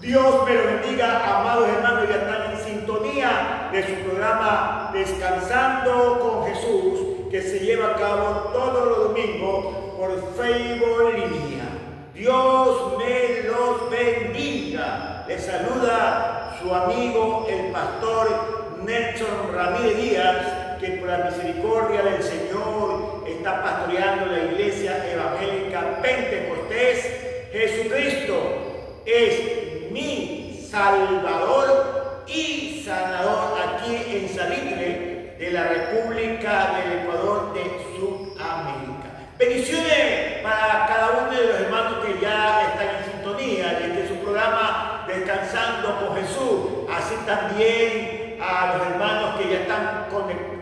Dios me lo bendiga, amados hermanos, ya están en sintonía de su programa Descansando con Jesús, que se lleva a cabo todos los domingos por Facebook Línea. Dios me los bendiga. Les saluda su amigo, el pastor Nelson Ramírez Díaz, que por la misericordia del Señor está pastoreando la iglesia evangélica Pentecostés. Jesucristo es mi Salvador y Sanador aquí en Salitre de la República del Ecuador de Sudamérica. Bendiciones para cada uno de los hermanos que ya están en sintonía de su programa Descansando con Jesús, así también a los hermanos que ya están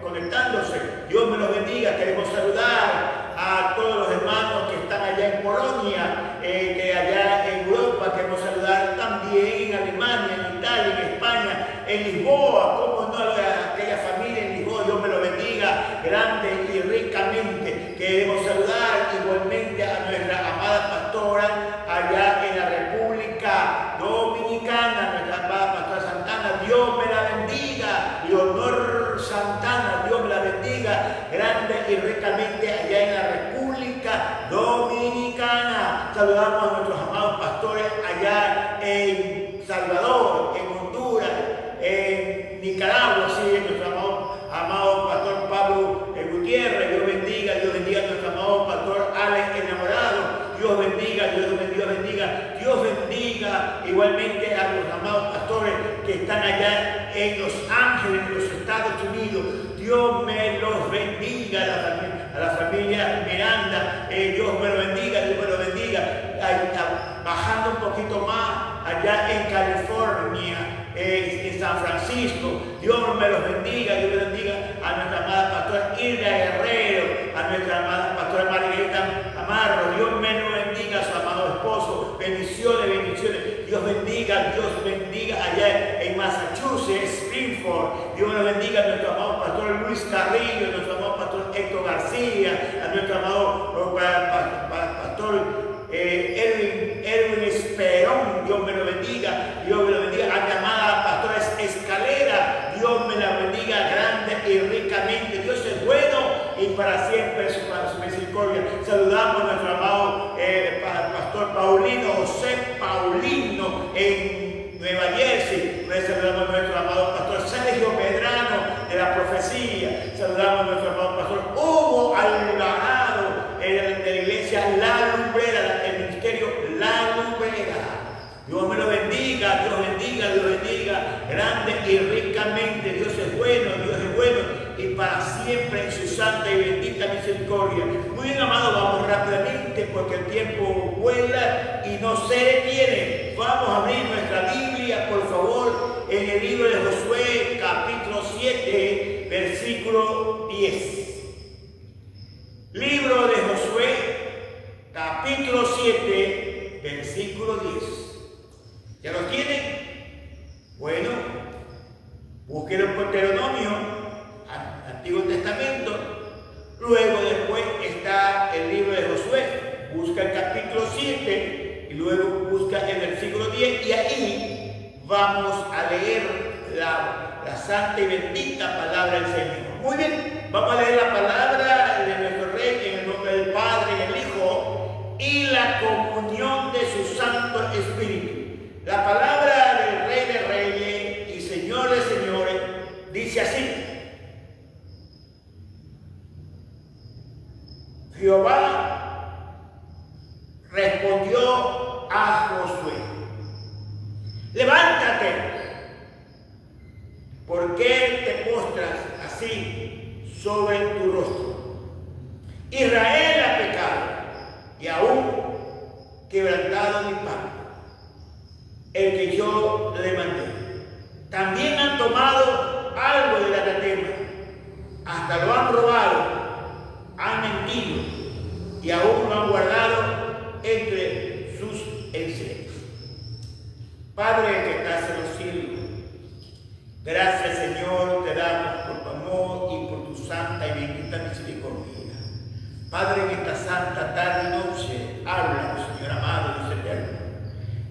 conectándose. Dios me los bendiga. Queremos saludar a todos los hermanos que están allá en Polonia, que allá en Europa. Queremos saludar también en Alemania, en Italia, en España, en Lisboa. Como no, aquella familia en Lisboa. Dios me lo bendiga grande y ricamente. Queremos saludar igualmente a nuestra amada pastora allá en la República Dominicana, nuestra amada pastora Santana. Dios me la bendiga. Leonor Santana, Dios me la bendiga grande y ricamente allá en la República Dominicana. Saludamos a nuestros amados pastores allá en Salvador, en Honduras, en Nicaragua, sí, nuestro amado pastor Pablo Gutiérrez. Dios bendiga a nuestro amado pastor Alex Enamorado. Dios bendiga, Dios bendiga igualmente a los amados pastores que están allá en Los Ángeles, en los Estados Unidos. Dios me los bendiga, a la familia Miranda. Dios me lo bendiga, bajando un poquito más, allá en California, en San Francisco. Dios me los bendiga, a nuestra amada pastora Hilda Guerrero, a nuestra amada pastora Margarita Amarro. Dios me lo bendiga, a su amado esposo. Bendiciones. Dios bendiga allá en Massachusetts, Springfield. Dios me lo bendiga a nuestro amado pastor Luis Carrillo, a nuestro amado pastor Héctor García, a nuestro amado pastor Edwin Esperón. Dios me lo bendiga, a mi amada pastora Escalera. Dios me la bendiga grande y ricamente. Dios es bueno y para siempre su misericordia. Saludamos a nuestro amado pastor José Paulino en Nueva Jersey. Saludamos a nuestro amado pastor Sergio Medrano de la Profecía. Saludamos a nuestro amado pastor Hugo Alvarado de la iglesia La Lumbrera, el ministerio La Lumbrera. Dios me lo bendiga, grande y ricamente. Dios es bueno y para siempre en su santa y bendita misericordia. Muy bien, amado, vamos rápidamente porque el tiempo vuela y no se detiene. Vamos a abrir nuestra Biblia, por favor, en el libro de Josué, capítulo 7, versículo 10. Libro de Josué, capítulo 7, versículo 10. ¿Ya lo tienen? Bueno, búsquenlo en Deuteronomio, Antiguo Testamento. Luego después está el libro de Josué. Busca el capítulo 7 y luego busca el versículo 10. Y ahí vamos a leer la santa y bendita palabra del Señor. Muy bien, vamos a leer la palabra de nuestro Rey en el nombre del Padre y del Hijo y la comunión de su Santo Espíritu. La palabra del Rey de Reyes y Señor de Señores dice así: Jehová respondió a Josué: levántate, ¿por qué te postras así sobre tu rostro? Israel ha pecado y aún quebrantado mi pacto, el que yo le mandé. También han tomado algo del anatema, hasta lo han robado, han mentido y aún lo han guardado entre sus enseres. Padre que estás en los cielos, gracias, Señor, te damos por tu amor y por tu santa y bendita misericordia. Padre, en esta santa tarde y noche, habla, Señor amado, Dios eterno.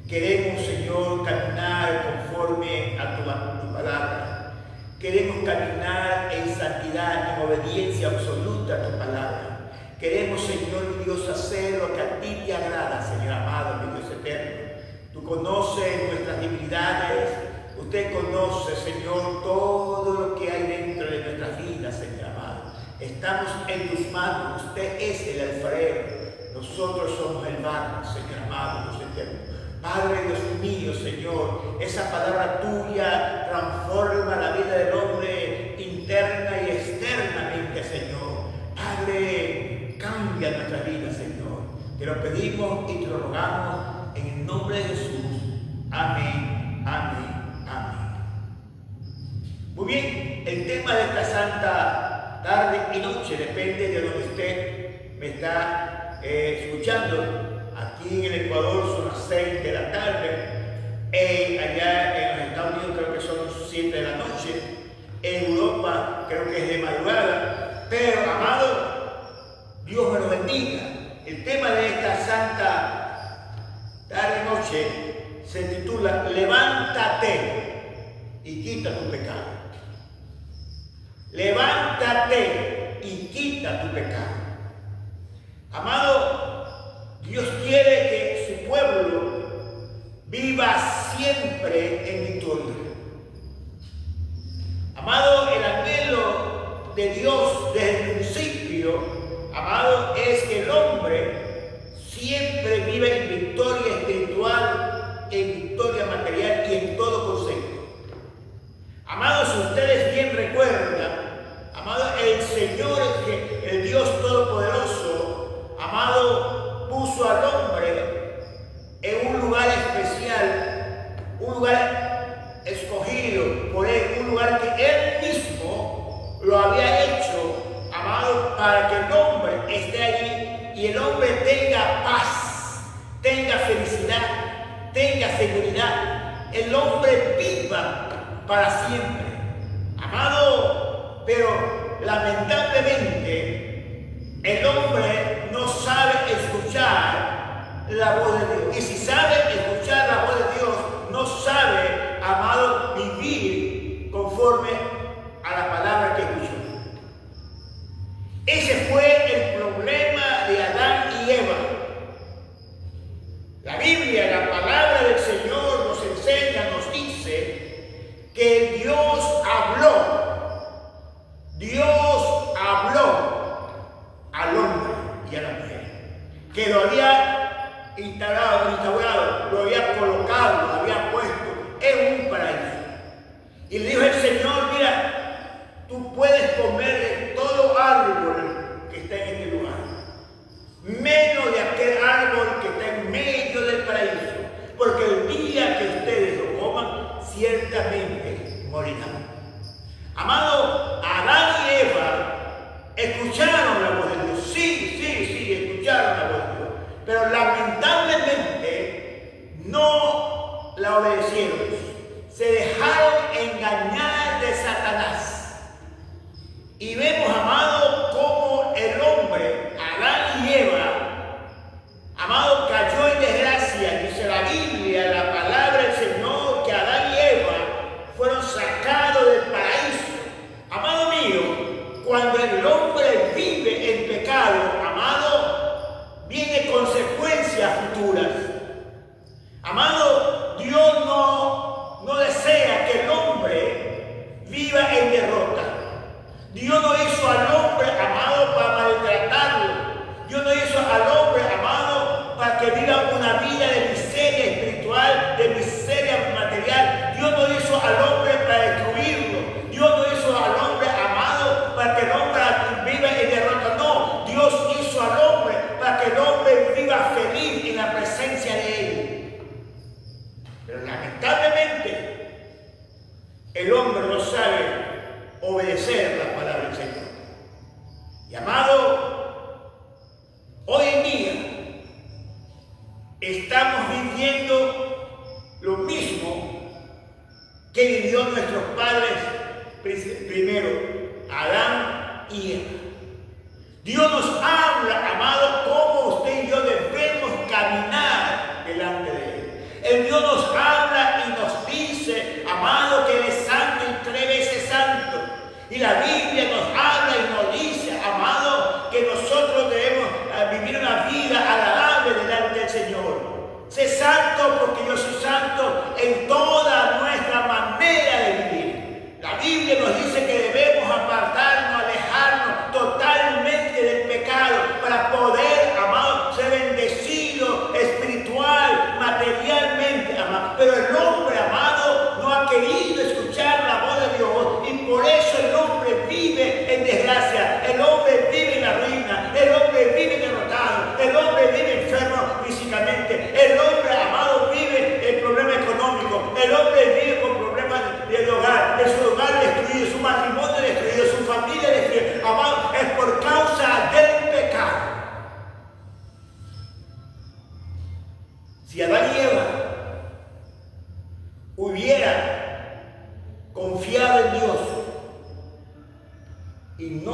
Queremos, Señor, caminar conforme a tu palabra. Queremos caminar en santidad, en obediencia absoluta a tu palabra. Queremos, Señor, mi Dios, hacer lo que a ti te agrada, Señor amado, mi Dios eterno. Tú conoces nuestras debilidades. Usted conoce, Señor, todo lo que hay dentro de nuestras vidas, Señor amado. Estamos en tus manos. Usted es el alfarero. Nosotros somos el barro, Señor amado, Dios eterno. Padre Dios mío, Señor, esa palabra tuya transforma la vida del hombre interna y externamente, Señor. Padre, cambia nuestra vida, Señor. Te lo pedimos y te lo rogamos en el nombre de Jesús. Amén, amén, amén. Muy bien, el tema de esta santa tarde y noche depende de donde usted me está escuchando. Aquí en el Ecuador son las 6 de la tarde, allá en los Estados Unidos creo que son 7 de la noche, en Europa creo que es de madrugada, pero amado, Dios me lo bendiga. El tema de esta santa tarde-noche se titula Levántate y quita tu pecado. Levántate y quita tu pecado. Amado, Dios quiere que su pueblo viva siempre en victoria. Amado, el anhelo de Dios desde el principio, amado, es que el hombre siempre vive en victoria espiritual, en victoria material y en todo concepto. Amado, si ustedes bien recuerdan, amado, el Señor, el Dios Todopoderoso, amado, puso al hombre en un lugar especial, un lugar escogido por él, un lugar que él mismo lo había hecho, amado, para que el hombre esté allí y el hombre tenga paz, tenga felicidad, tenga seguridad, el hombre viva para siempre. Amado, pero lamentablemente el hombre no sabe escuchar la voz de Dios. Y si sabe escuchar la voz de Dios, no sabe, amado, vivir conforme a la palabra que escuchó. Ese fue el problema de Adán y Eva. La Biblia, la palabra del Señor nos enseña, nos dice que Dios habló al hombre y a la mujer, que lo había instaurado, lo había colocado, lo había puesto en un paraíso. Y le dijo el Señor, mira, tú puedes comer de todo árbol que está en este lugar, menos de aquel árbol que está en medio del paraíso, porque el día que ustedes lo coman, ciertamente morirán. Amado, Adán y Eva escucharon la voz de Dios, sí, escucharon la voz de Dios, pero lamentablemente no la obedecieron, se dejaron engañar de Satanás. Y vemos, amado, cómo el hombre, Adán y Eva, amado, cayó en desgracia. Dice la Biblia, la palabra del Señor, que Adán y Eva fueron sacados del paraíso. Amado mío, cuando el hombre vive en pecado, amado, vienen consecuencias futuras. Amado, Dios no desea que el hombre viva en derrota. Dios no hizo al hombre, amado, para maltratarlo. Dios no hizo al hombre, amado, para que viva una vida de miseria espiritual, de miseria material. Dios no hizo al hombre para destruirlo. Dios no hizo al hombre, amado, para que el hombre viva en derrota. No, Dios hizo al hombre para que el hombre viva feliz en la presencia de Él. Pero lamentablemente, el hombre no sabe obedecer la palabra del Señor. Y amado, hoy en día estamos viviendo lo mismo que vivió nuestros padres primero, Adán y Eva. Dios nos habla, amado, cómo usted y yo debemos caminar delante de Él. El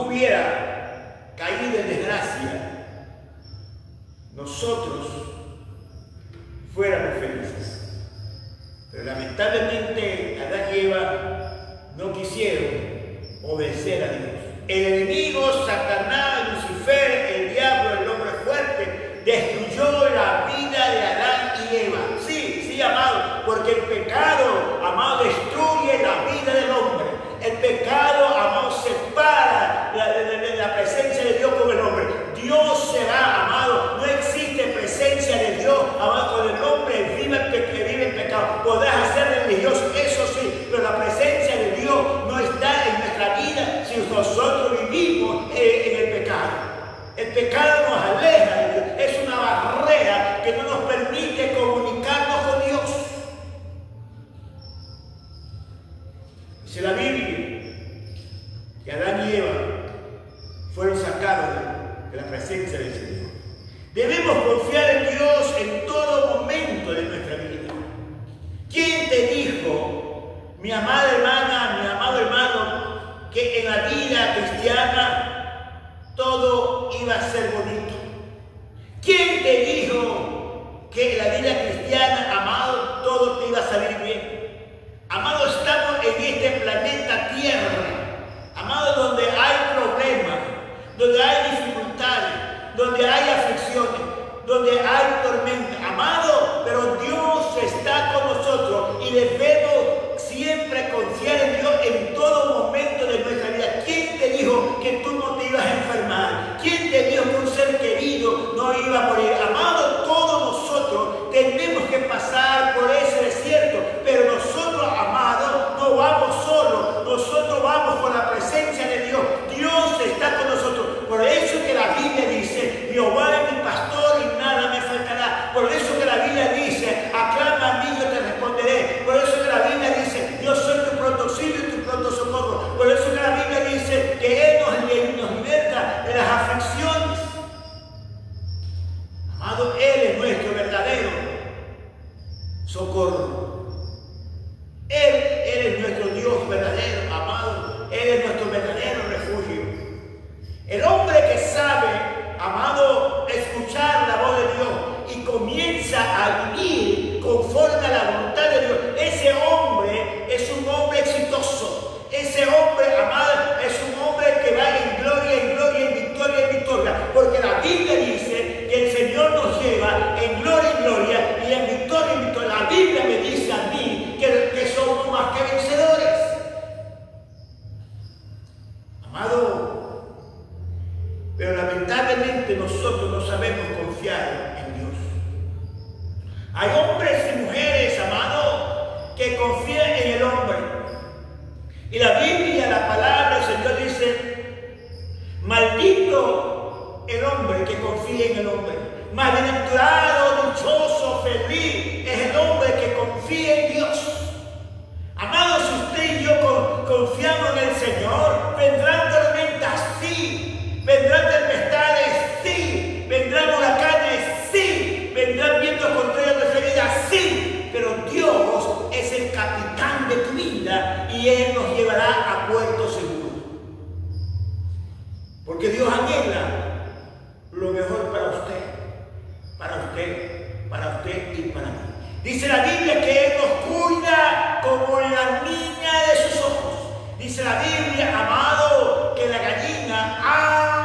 hubiera caído en desgracia, nosotros fuéramos felices. Pero lamentablemente Adán y Eva no quisieron obedecer a Dios. El enemigo, Satanás, Lucifer, el diablo, el hombre fuerte, destruyó la vida de Adán y Eva. Sí, amado, porque el pecado, amado, destruye la vida del hombre. El pecado, amado, separa la presencia de Dios con el hombre. Dios será, amado, no existe presencia de Dios, amado, con el hombre vive en pecado. Podrás hacer religioso, eso sí, pero la presencia de Dios no está en nuestra vida si nosotros vivimos en el pecado. El pecado nos aleja de Dios, es una barrera que no nos permite comunicarnos con Dios. Dice la Biblia que Adán y Eva fueron sacados de la presencia del Señor. Debemos confiar en Dios en todo momento de nuestra vida. ¿Quién te dijo, mi amada hermana, mi amado hermano, que en la vida cristiana todo iba a ser bonito? ¿Quién te dijo que en la vida cristiana, amado, todo te iba a salir bien? Amado, estamos en este planeta Tierra, amado, donde hay problemas, donde hay dificultades, donde hay aflicciones, donde hay tormenta, amado, pero Dios está con nosotros y debemos siempre confiar en Dios en todo momento de nuestra vida. ¿Quién te dijo que tú no te ibas a enfermar? ¿Quién te dijo que un ser querido no iba a morir? Amado, todos nosotros tenemos que pasar por ese desierto, pero nosotros, amados, no vamos solos, nosotros vamos con la presencia de Dios. Dios está con nosotros. Por eso que la Biblia dice, Jehová es mi pastor y nada me faltará. Por eso que la Biblia dice, aclama a mí y yo te responderé. Por eso que la Biblia dice, yo soy tu pronto auxilio y tu pronto socorro. Por eso que la Biblia dice que Él nos liberta de las aflicciones. Amado, Él es nuestro verdadero socorro. Él es nuestro Dios verdadero, amado. Él es nuestro verdadero refugio. El hombre que sabe, amado, escuchar la voz de Dios y comienza a vivir conforme a la voluntad de Dios, ese hombre es un hombre exitoso. Ese hombre, amado, es un hombre que va en gloria, en gloria, en victoria, en victoria. Porque la Biblia dice que el Señor nos lleva en gloria y en victoria, en victoria. La Biblia me dice a mí que somos más que vencedores. Amado, pero lamentablemente nosotros no sabemos confiar en Dios. Hay hombres y mujeres, amado, que confían en el hombre. Y la Biblia, la palabra del Señor dice, maldito el hombre que confía en el hombre. Bienaventurado, dichoso, feliz es el hombre que confía en Dios. Amados, si usted y yo confiamos en el Señor, vendrán tormentas, sí. Vendrán tempestades, sí. Vendrán huracanes, sí. Vendrán vientos contrarios a nuestra vida, sí. Pero Dios es el capitán de tu vida y Él nos llevará a puerto seguro. Porque Dios anhela lo mejor para usted, y para mí. Dice la Biblia que Él nos cuida como la niña de sus ojos. Dice la Biblia, amado, que la gallina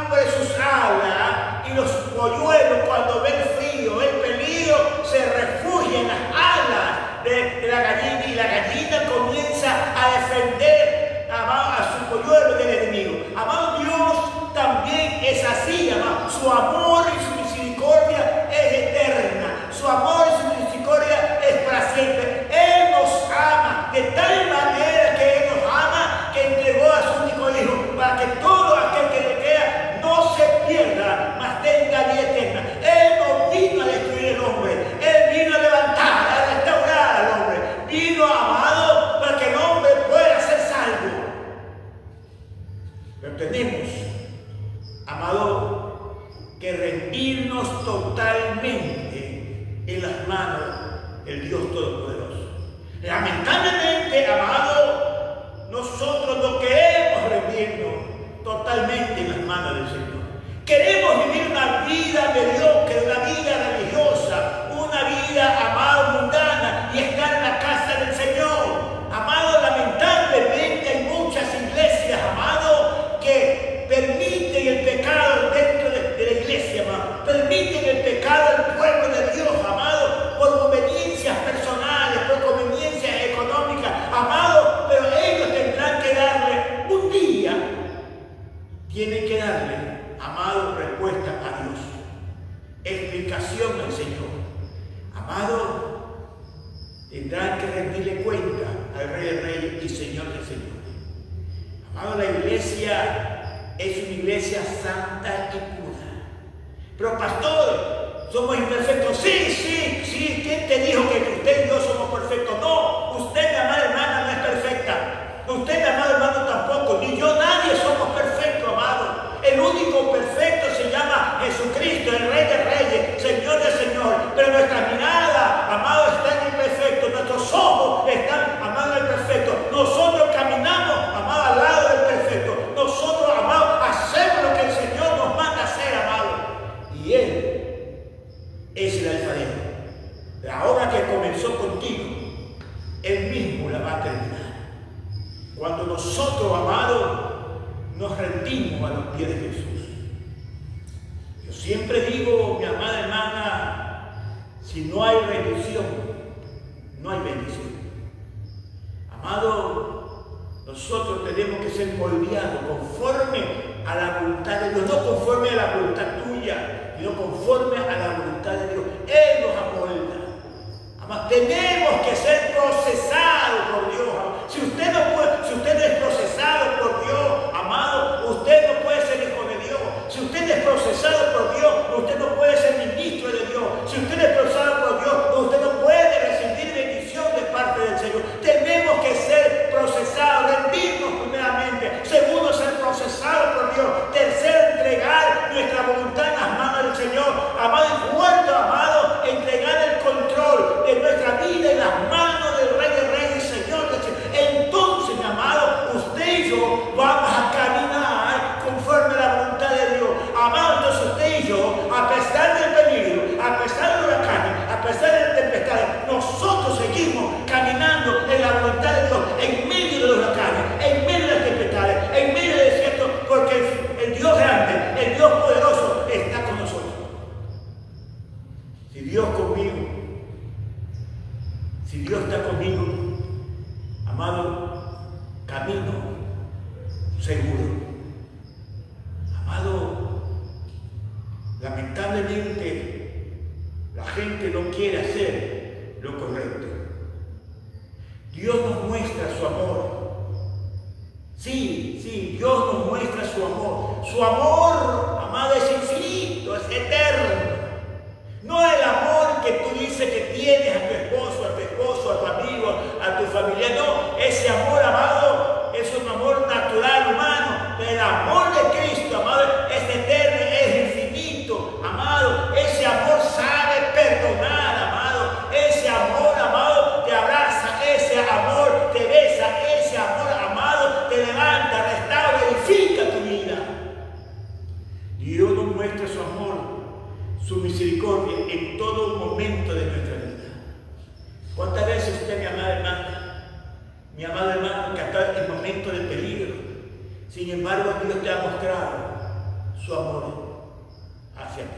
abre sus alas y los polluelos, cuando ven frío, el peligro, se refugian en las alas de la gallina, y la gallina comienza a defender, amado, a su polluelo del enemigo. Amado, Dios también es así, amado. Su amor y su misericordia es eterna. Su amor y su misericordia es para siempre. Él nos ama de tal manera que Él nos ama, que entregó a su único Hijo, para que todo aquel que le crea no se pierda, mas tenga vida eterna. Él no vino a destruir el hombre, Él vino a levantar, a restaurar al hombre. Vino, amado, para que el hombre pueda ser salvo. Pero tenemos, amado, que rendirnos totalmente en las manos del Dios Todopoderoso. Lamentablemente, amado, nosotros no queremos rendirnos, totalmente en las manos del Señor. Queremos vivir una vida mediocre, una vida religiosa, una vida, amado, mundana, y estar en la casa del Señor. Amado, lamentablemente hay muchas iglesias, amado, que permiten el pecado dentro de la iglesia, amado. Permiten el pecado al pueblo de Dios, amado, por conveniencias personales, por conveniencias económicas, amado, pero ellos tendrán que darle un día, tienen que darle, amado, respuesta a Dios, explicación al Señor. Amado, tendrán que rendirle cuenta al Rey de Reyes y Señor de Señores. Amado, la iglesia es una iglesia santa y pura. Pero pastor, somos imperfectos. Sí. ¿Quién te dijo que usted y yo somos perfectos? No, usted, mi amada hermana, no es perfecta. Usted, mi amado hermano, tampoco. Ni yo, nadie somos perfectos, amado. El único perfecto se llama Jesucristo, el Rey de Reyes, Señor de Señor. Pero nuestra mirada, amado, está en el perfecto. Nuestros ojos están, amado, en el perfecto. Nosotros caminamos, amado, al lado del perfecto. Nosotros, amado, hacemos lo que el Señor nos manda hacer, amado. Y Él es el alfarero. La obra que comenzó contigo, Él mismo la va a terminar. Cuando nosotros, amado, nos rendimos a los pies de Jesús. Yo siempre digo, mi amada hermana, si no hay rendición, no hay bendición. Amado, nosotros tenemos que ser moldeados conforme a la voluntad de Dios, no conforme a la voluntad tuya, sino conforme a la voluntad de Dios. Él nos amolda. Amado, tenemos que ser procesados por Dios. Si usted no es procesado por Dios, amado, usted no puede ser hijo de Dios. Si usted es procesado por Dios, usted no puede ser ministro de Dios. Si usted es procesado por Dios, usted no puede recibir bendición de parte del Señor. Tenemos que ser procesados, rendirnos primeramente. Segundo, ser procesados por Dios. Tercero, entregar nuestra voluntad en las manos del Señor. Amado, y cuarto, amado, entregar el control de nuestra vida en las manos del Rey de Reyes y Señor del Señor. Entonces, mi amado, usted y yo vamos a caminar conforme a la voluntad de Dios. Amado, entonces usted y yo, a pesar del peligro, a pesar de huracanes, a pesar de tempestades, nosotros seguimos caminando en la voluntad de Dios, en medio de los huracanes, en medio de las tempestades, en medio del desierto, porque el Dios grande, el Dios poderoso está con nosotros. Si Dios conmigo, si Dios está conmigo, amado, camino seguro. Amado, lamentablemente la gente no quiere hacer lo correcto. Dios nos muestra su amor. Sí, Dios nos muestra su amor. Su amor, amado, es infinito, es eterno. No el amor que tú dices que tienes a tu esposo, a tu amigo, a tu familia. No, ese amor, amado, es un amor natural, humano. Pero el amor de Cristo, amado, es eterno, es infinito, amado. Ese amor sabe perdonar, amado. Ese amor, amado, te abraza. Ese amor te besa. Ese amor, amado, te levanta, restaura, edifica tu vida. Dios nos muestra su amor, su misericordia en todo momento de nuestra vida. ¿Cuántas veces usted, mi amada hermana, que está en momentos de peligro, sin embargo Dios te ha mostrado su amor hacia ti?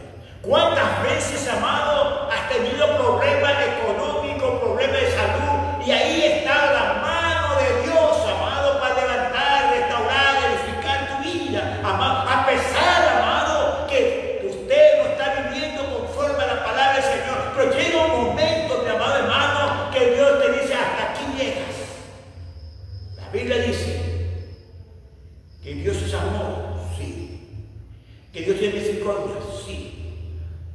¿Cuántas veces, amado, has tenido problemas económicos, problemas de salud, y ahí está la mano de Dios, amado, para levantar, restaurar, edificar tu vida, amado, a pesar, amado, que usted no está viviendo conforme a la palabra del Señor? Pero llega un momento, mi amado hermano, que Dios te dice: hasta aquí llegas. La Biblia dice que Dios es amor, sí. Que Dios tiene misericordia, sí.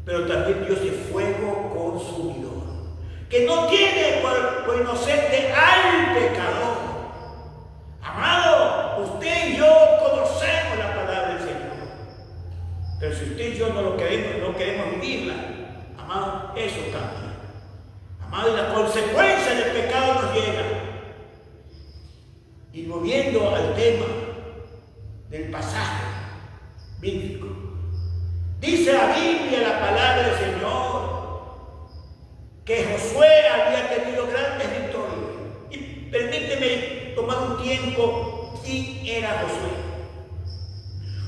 Pero también Dios es fuego consumidor, que no tiene por inocente al pecador. Amado, usted y yo conocemos la palabra del Señor. Pero si usted y yo no queremos vivirla, amado, eso cambia. Amado, y la consecuencia del pecado nos llega. Y volviendo al tema del pasaje bíblico. Dice la Biblia, la palabra del Señor, que Josué había tenido grandes victorias. Y permíteme tomar un tiempo. ¿Quién era Josué?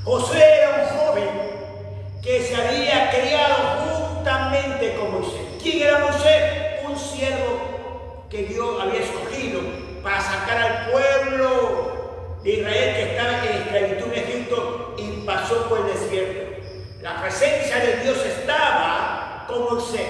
Josué era un joven que se había criado juntamente con Moisés. ¿Quién era Moisés? Un siervo que Dios había escogido para sacar al pueblo de Israel que estaba en esclavitud en Egipto y pasó por el desierto. La presencia de Dios estaba con Moisés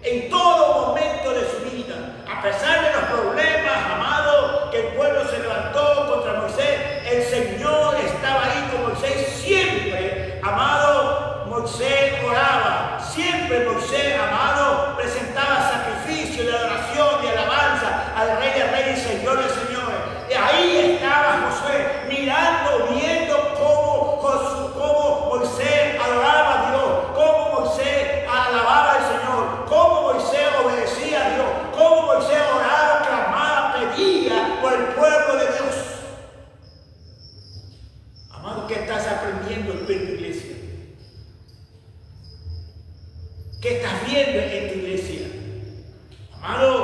en todo momento de su vida. A pesar de los problemas, amado, que el pueblo se levantó contra Moisés, el Señor estaba ahí con Moisés siempre. Amado, Moisés oraba. Siempre Moisés, amado, presentaba sacrificio de adoración y alabanza al Rey de Reyes y Señor de Señores. Y ahí estaba Josué, mirando, viendo cómo Moisés adoraba a Dios, cómo Moisés alababa al Señor, cómo Moisés obedecía a Dios, cómo Moisés oraba, clamaba, pedía por el pueblo de Dios. Amado, ¿qué estás aprendiendo en tu iglesia? ¿Qué estás viendo en tu iglesia? Amado,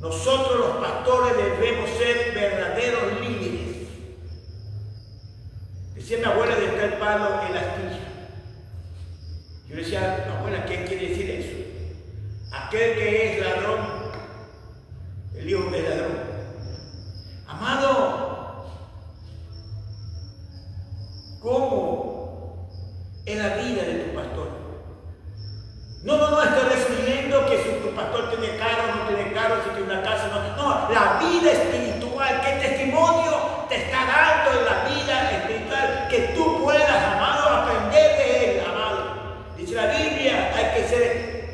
nosotros los pastores debemos ser verdaderos líderes. Decía mi abuela de estar el palo en la astilla. Yo decía, abuela, ¿qué quiere decir eso? Aquel que es ladrón, el hijo del ladrón. Amado, ¿cómo es la vida de tu pastor? No estoy refiriendo que si tu pastor tiene carro o no tiene carro, si tiene una casa o no. No, la vida espiritual, ¿qué testimonio te está dando en la vida espiritual? Que tú puedas, amado, aprender de él, amado. Dice la Biblia,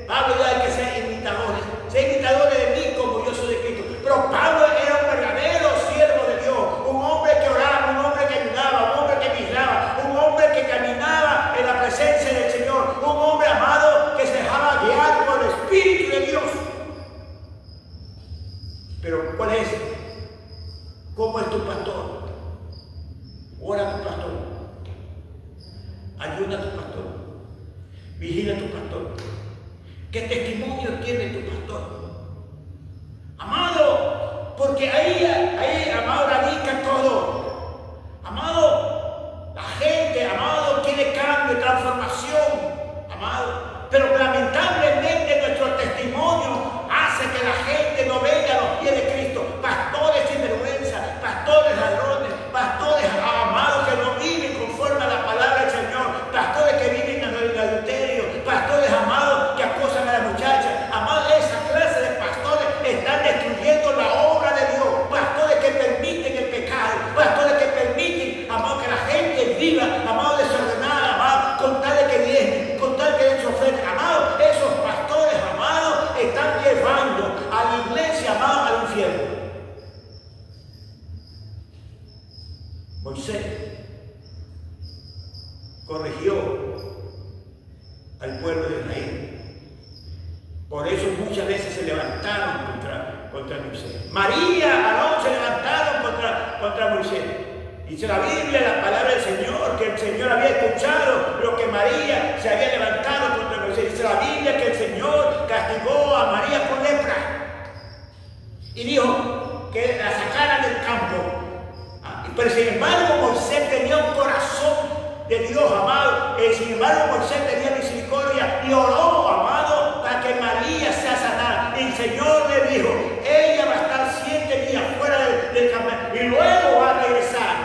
Pablo hay que ser imitadores. Ser imitadores de mí como yo soy de Cristo. Pero Pablo era un verdadero siervo de Dios. Un hombre que oraba, un hombre que ayudaba, un hombre que vigilaba, un hombre que caminaba en la presencia del Señor. Un hombre, amado, que se dejaba guiar por el Espíritu de Dios. Pero ¿cuál es? ¿Cómo es tu pastor? Ora a tu pastor. Ayuda a tu pastor. Vigila a tu pastor. ¿Qué testimonio tiene tu pastor? Amado, porque ahí, amado, radica todo. Amado, la gente, amado, quiere cambio, transformación. Amado, pero lamentablemente nuestro testimonio hace que la gente no venga a los pies de Cristo. Pastores sin vergüenza, pastores ladrones, pastores amados que no viven conforme a la palabra del Señor, pastores que viven en el adulterio, pastores amados que acosan a la muchacha. Amados, esa clase de pastores están destruyendo la obra de Dios. Pastores que permiten el pecado, pastores que permiten, amado, que la gente viva, amado, desordenada, amado, con tal de que vienen, con tal de que den su oferta. Amado, esos pastores, amados, están llevando a la iglesia, amado, al infierno. Moisés corrigió al pueblo de Israel. Por eso muchas veces se levantaron contra Moisés. María, Aarón se levantaron contra Moisés. Dice la Biblia, la palabra del Señor, que el Señor había escuchado lo que María se había levantado contra Moisés. Dice la Biblia que el Señor castigó a María con lepra y dijo que la sacaran del campo. Pero sin embargo Moisés tenía un corazón de Dios, amado. Sin embargo Moisés tenía misericordia y oró, amado, para que María sea sanada. Y el Señor le dijo, ella va a estar 7 días fuera del campamento y luego va a regresar.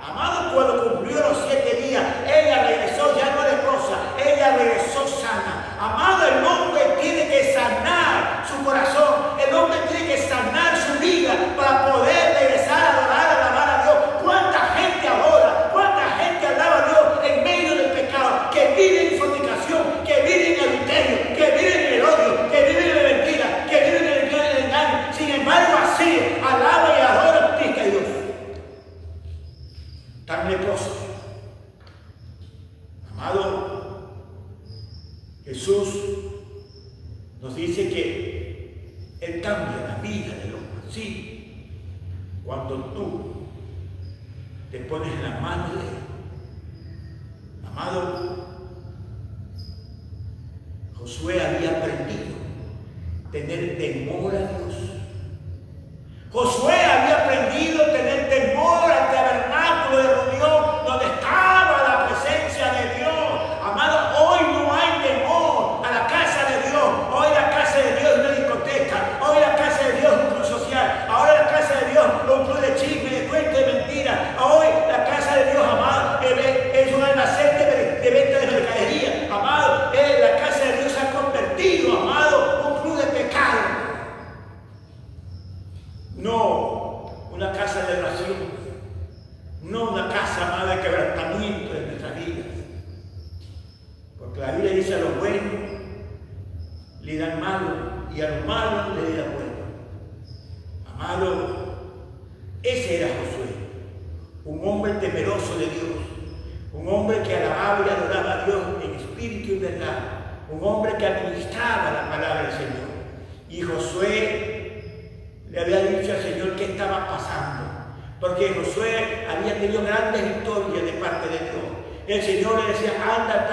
Amado, cuando cumplió los 7 días, ella regresó ya no leprosa, ella regresó sana. Amado, el hombre tiene que sanar su corazón, el hombre tiene que sanar su vida para poder regresar a adorar, alabar a Dios. ¿Cuánta gente adora? ¿Cuánta gente alaba a Dios en medio del pecado? Que vive en fornicación, que vive en adulterio, que vive en el odio, que vive en la mentira, que vive en el engaño. Sin embargo, así alaba y adora a Dios. Tan leproso. Amado, Jesús nos dice que Él cambia la vida del hombre. Sí, cuando tú te pones en las manos de Él. Amado, Josué había aprendido a tener temor a Dios. Josué había aprendido a tener temor al tabernáculo de reunión donde estaba la presencia de Dios. Amado, hoy no hay temor a la casa de Dios. Hoy la casa de Dios es una discoteca. Hoy la casa de Dios es un club social. Ahora la casa de Dios es un club de chisme, de cuentos, de mentiras. Hoy la casa de Dios, amado, es un almacén de venta de mercadería. Amado, la casa de Dios se ha convertido, amado, un club de pecado. No una casa de oración, no una casa, amada, de quebrantamiento de nuestras vidas. Porque la Biblia dice: a los buenos le dan malo y a los malos le dan bueno. Amado, ese era Josué, un hombre temeroso de Dios, un hombre que alababa y adoraba a Dios en espíritu y verdad, un hombre que administraba la palabra del Señor. Y Josué le había dicho al Señor qué estaba pasando, porque Josué había tenido grandes victorias de parte de Dios. El Señor le decía: anda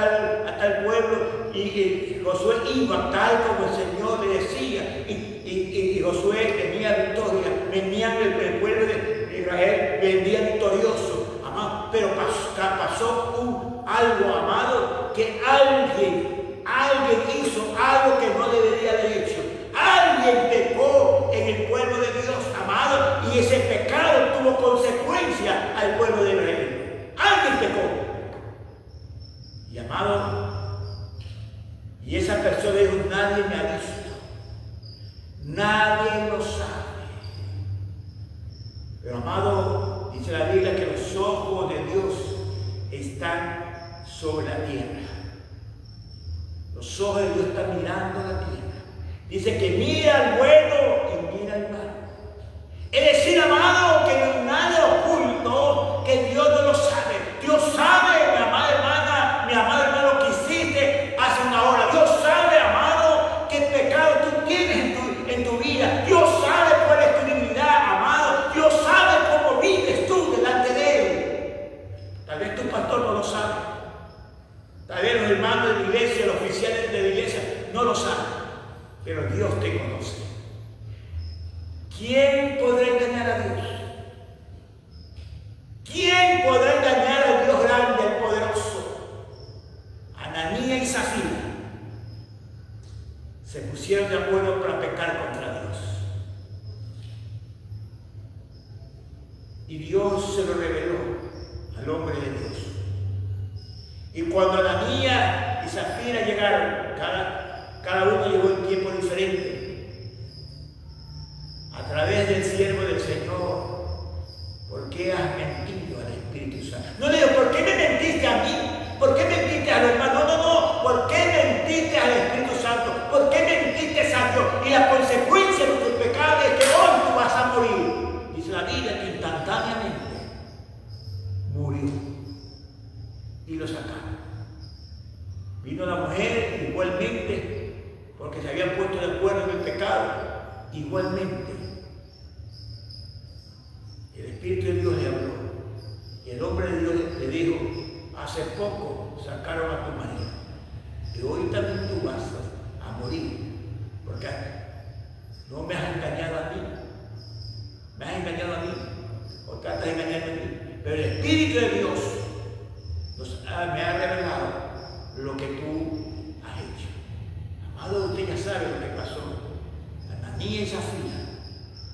a tal pueblo, y Josué iba tal como el Señor le decía, y Josué tenía victoria. Venían el pueblo de Israel, vendía victorioso, amado. Pero pasó algo, amado, que alguien hizo algo que no debería haber hecho. Alguien pecó en el pueblo de Dios, amado, y ese pecado tuvo consecuencia al pueblo de Israel. Alguien pecó. Y amado, y esa persona dijo: nadie me ha visto, nadie lo sabe. Pero amado, dice la Biblia que los ojos de Dios están sobre la tierra. Los ojos de Dios están mirando la tierra. Dice que mira al bueno y mira al malo. Es decir, amado, que no hay nada oculto que Dios no lo sabe. Dios sabe, mi amada hermana, mi amado hermano, que hiciste hace una hora. Dios sabe, amado, qué pecado tú tienes en tu vida. Dios sabe cuál es tu debilidad, amado. Dios sabe cómo vives tú delante de Él. Tal vez tu pastor no lo sabe. Tal vez los hermanos de la iglesia, los oficiales de la iglesia no lo saben. Pero Dios te conoce. ¿Quién podrá engañar a Dios? ¿Quién podrá engañar al Dios grande, al poderoso? Ananías y Zafira se pusieron de acuerdo para pecar contra Dios. Y Dios se lo reveló al hombre de Dios. Y cuando Ananías y Zafira llegaron, cada uno llegó en tiempo diferente, a través del siervo del Señor. ¿Por qué has mentido al Espíritu Santo? No le digo: ¿por qué me mentiste a mí? ¿Por qué mentiste a los hermanos? No. ¿Por qué mentiste al Espíritu Santo? ¿Por qué mentiste a Dios? Y la consecuencia de tu pecado es que hoy tú vas a morir. Dice la Biblia que instantáneamente murió y lo sacaron. Vino la mujer igualmente, porque se habían puesto de acuerdo en el pecado. Igualmente, el Espíritu de Dios le habló, y el hombre de Dios le dijo: hace poco sacaron a tu marido, y hoy también tú vas a morir, porque no me has engañado a mí, me has engañado a mí, o tratas de engañarme a mí, pero el Espíritu de Dios me ha revelado lo que tú has hecho. Amado, usted ya sabe lo que pasó. Ananías y Zafira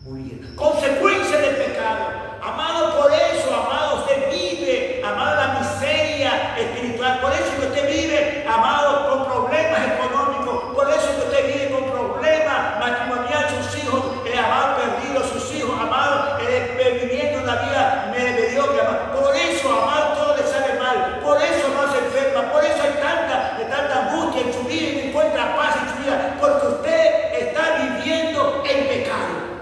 murieron. Consecuencia del pecado. Amado, por eso, amado, usted vive, amado, la miseria espiritual. Por eso que usted vive, amado, con problemas económicos. Por eso que usted vive con problemas matrimoniales, sus hijos, amado, perdidos, sus hijos, amado, viviendo una vida mediocre. Por eso, amado, todo le sale mal. Por eso no se enferma. Por eso hay tanta angustia en su vida y no encuentra paz en su vida. Porque usted está viviendo en pecado.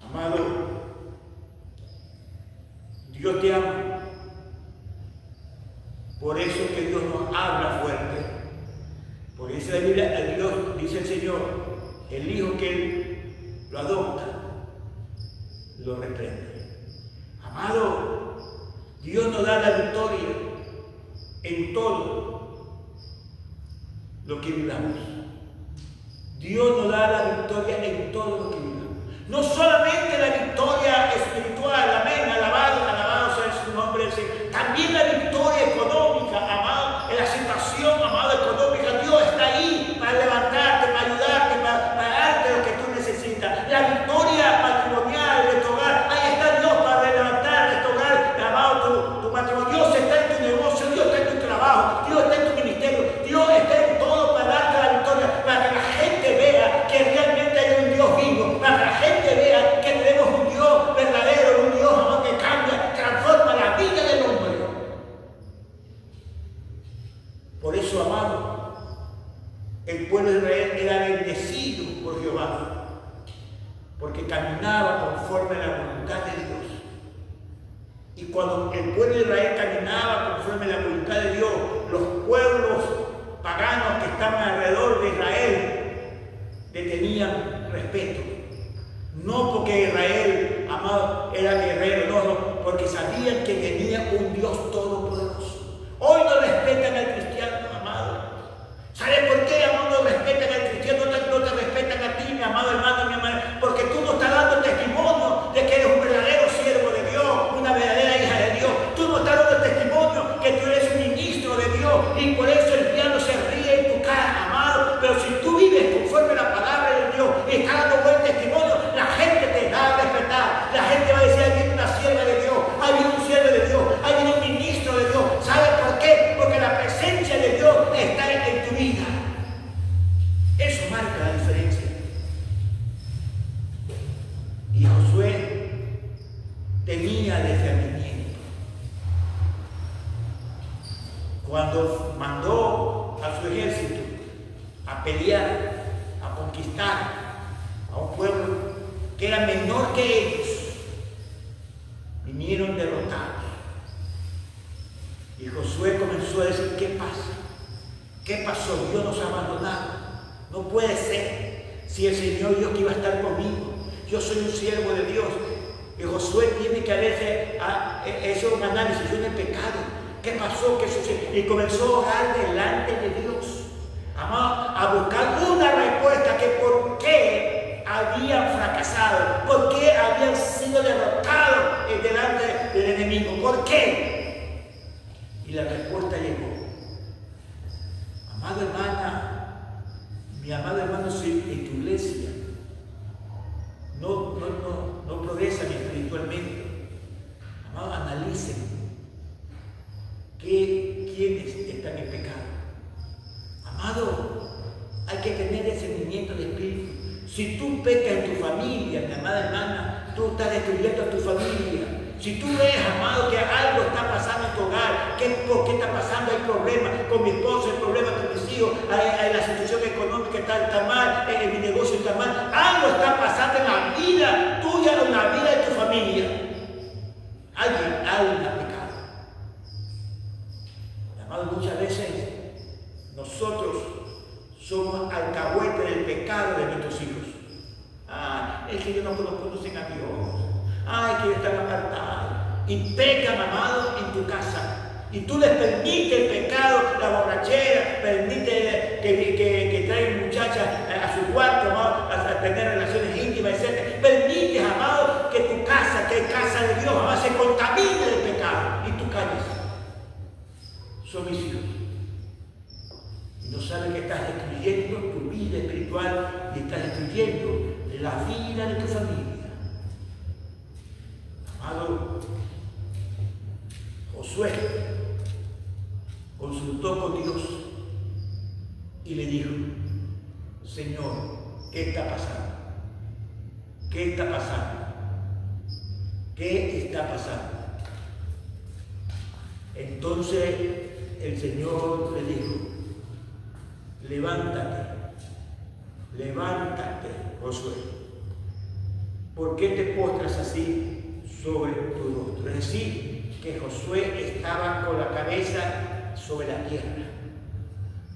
Amado, Dios te ama. Por eso que Dios nos habla fuerte. Por eso la Biblia, Dios, dice el Señor, el hijo que Él lo adopta, lo reprende. Amado, Dios nos da la victoria en todo lo que vivamos. Dios nos da la victoria en todo lo que vivamos. No solamente la victoria espiritual, amén, alabado sea su nombre, también la victoria económica, amado, en la situación, amado, económica. Dios está ahí para levantarte, para ayudarte, para darte lo que tú necesitas. La victoria matrimonial de tu hogar, ahí está Dios para levantar de tu hogar, amado, tu matrimonio. Dios está en tu negocio, Dios está en tu trabajo, Dios está en tu ministerio, Dios está en todo para darte la victoria, para que la gente vea que realmente hay un Dios vivo, para que la gente vea que tenemos un Dios verdadero, un Dios, amado, que cambia, transforma la vida del hombre. Por eso, amado, el pueblo de Israel era bendecido por Jehová, porque caminaba conforme a la voluntad de Dios. Y cuando el pueblo de Israel caminaba conforme a la voluntad de Dios, los pueblos paganos que estaban alrededor de Israel le tenían respeto. No porque Israel, amado, era guerrero, no, porque sabían que tenía un Dios todopoderoso. Hoy no respetan al cristiano, amado. ¿Sabes por qué, amado, no respetan al cristiano? No te respetan a ti, mi amado hermano, mi hermana, porque tú no estás dando testimonio de que eres un verdadero siervo de Dios, una verdadera hija de Dios. Tú no estás dando testimonio que tú eres un ministro de Dios, y por eso el diablo se ríe en tu cara, amado. Pero si tú vives conforme a la palabra de Dios y estás dando buen testimonio, la gente te va a respetar. La gente va a decir: ahí viene una sierva de Dios, ahí viene un siervo de Dios, ahí viene un ministro de Dios. ¿Sabes por qué? Porque la presencia de Dios está en tu vida. Eso marca la diferencia. Y Josué tenía discernimiento. Cuando mandó a su ejército a pelear, a conquistar a un pueblo que era menor que ellos, vinieron derrotados. Y Josué comenzó a decir: ¿qué pasa? ¿Qué pasó? Dios nos ha abandonado. No puede ser. Si el Señor Dios que iba a estar conmigo, yo soy un siervo de Dios. Y Josué tiene que hacerse eso, un análisis en el pecado. ¿Qué pasó? ¿Qué sucedió? Y comenzó a orar delante de Dios, a buscar una respuesta, que por qué habían fracasado, por qué habían sido derrotados delante del enemigo, por qué. Y la respuesta llegó. Amado hermana, mi amado hermano, si en tu iglesia no progresan espiritualmente, amado, analicen quiénes están en pecado. Amado, hay que tener discernimiento de espíritu. Si tú pecas en tu familia, mi amada hermana, tú estás destruyendo a tu familia. Si tú ves, amado, que algo está pasando en tu hogar, ¿por qué está pasando? Hay problemas con mi esposo, hay problemas con mis hijos, hay la situación económica está mal, mi negocio está mal. Algo está pasando en la vida tuya o en la vida de tu familia. Alguien ha pecado. Amado, muchas veces nosotros somos alcahuetes del pecado de nuestros hijos. Es que ellos no conocen a Dios. Que ellos están apartados. Y pecan, amado, en tu casa. Y tú les permites el pecado, la borrachera, permite que traigan muchachas a su cuarto, amado, a tener relaciones íntimas, etc. Permites, amado, que tu casa, que es casa de Dios, amado, se contamine del pecado. Y tú calles. Son mis hijos. Y no sabes que estás destruyendo tu vida espiritual y estás destruyendo la vida de tu familia. Amado, Josué consultó con Dios y le dijo: Señor, ¿qué está pasando? ¿Qué está pasando? ¿Qué está pasando? Entonces el Señor le dijo: levántate, Josué. ¿Por qué te postras así sobre tu rostro? Es decir, que Josué estaba con la cabeza sobre la tierra,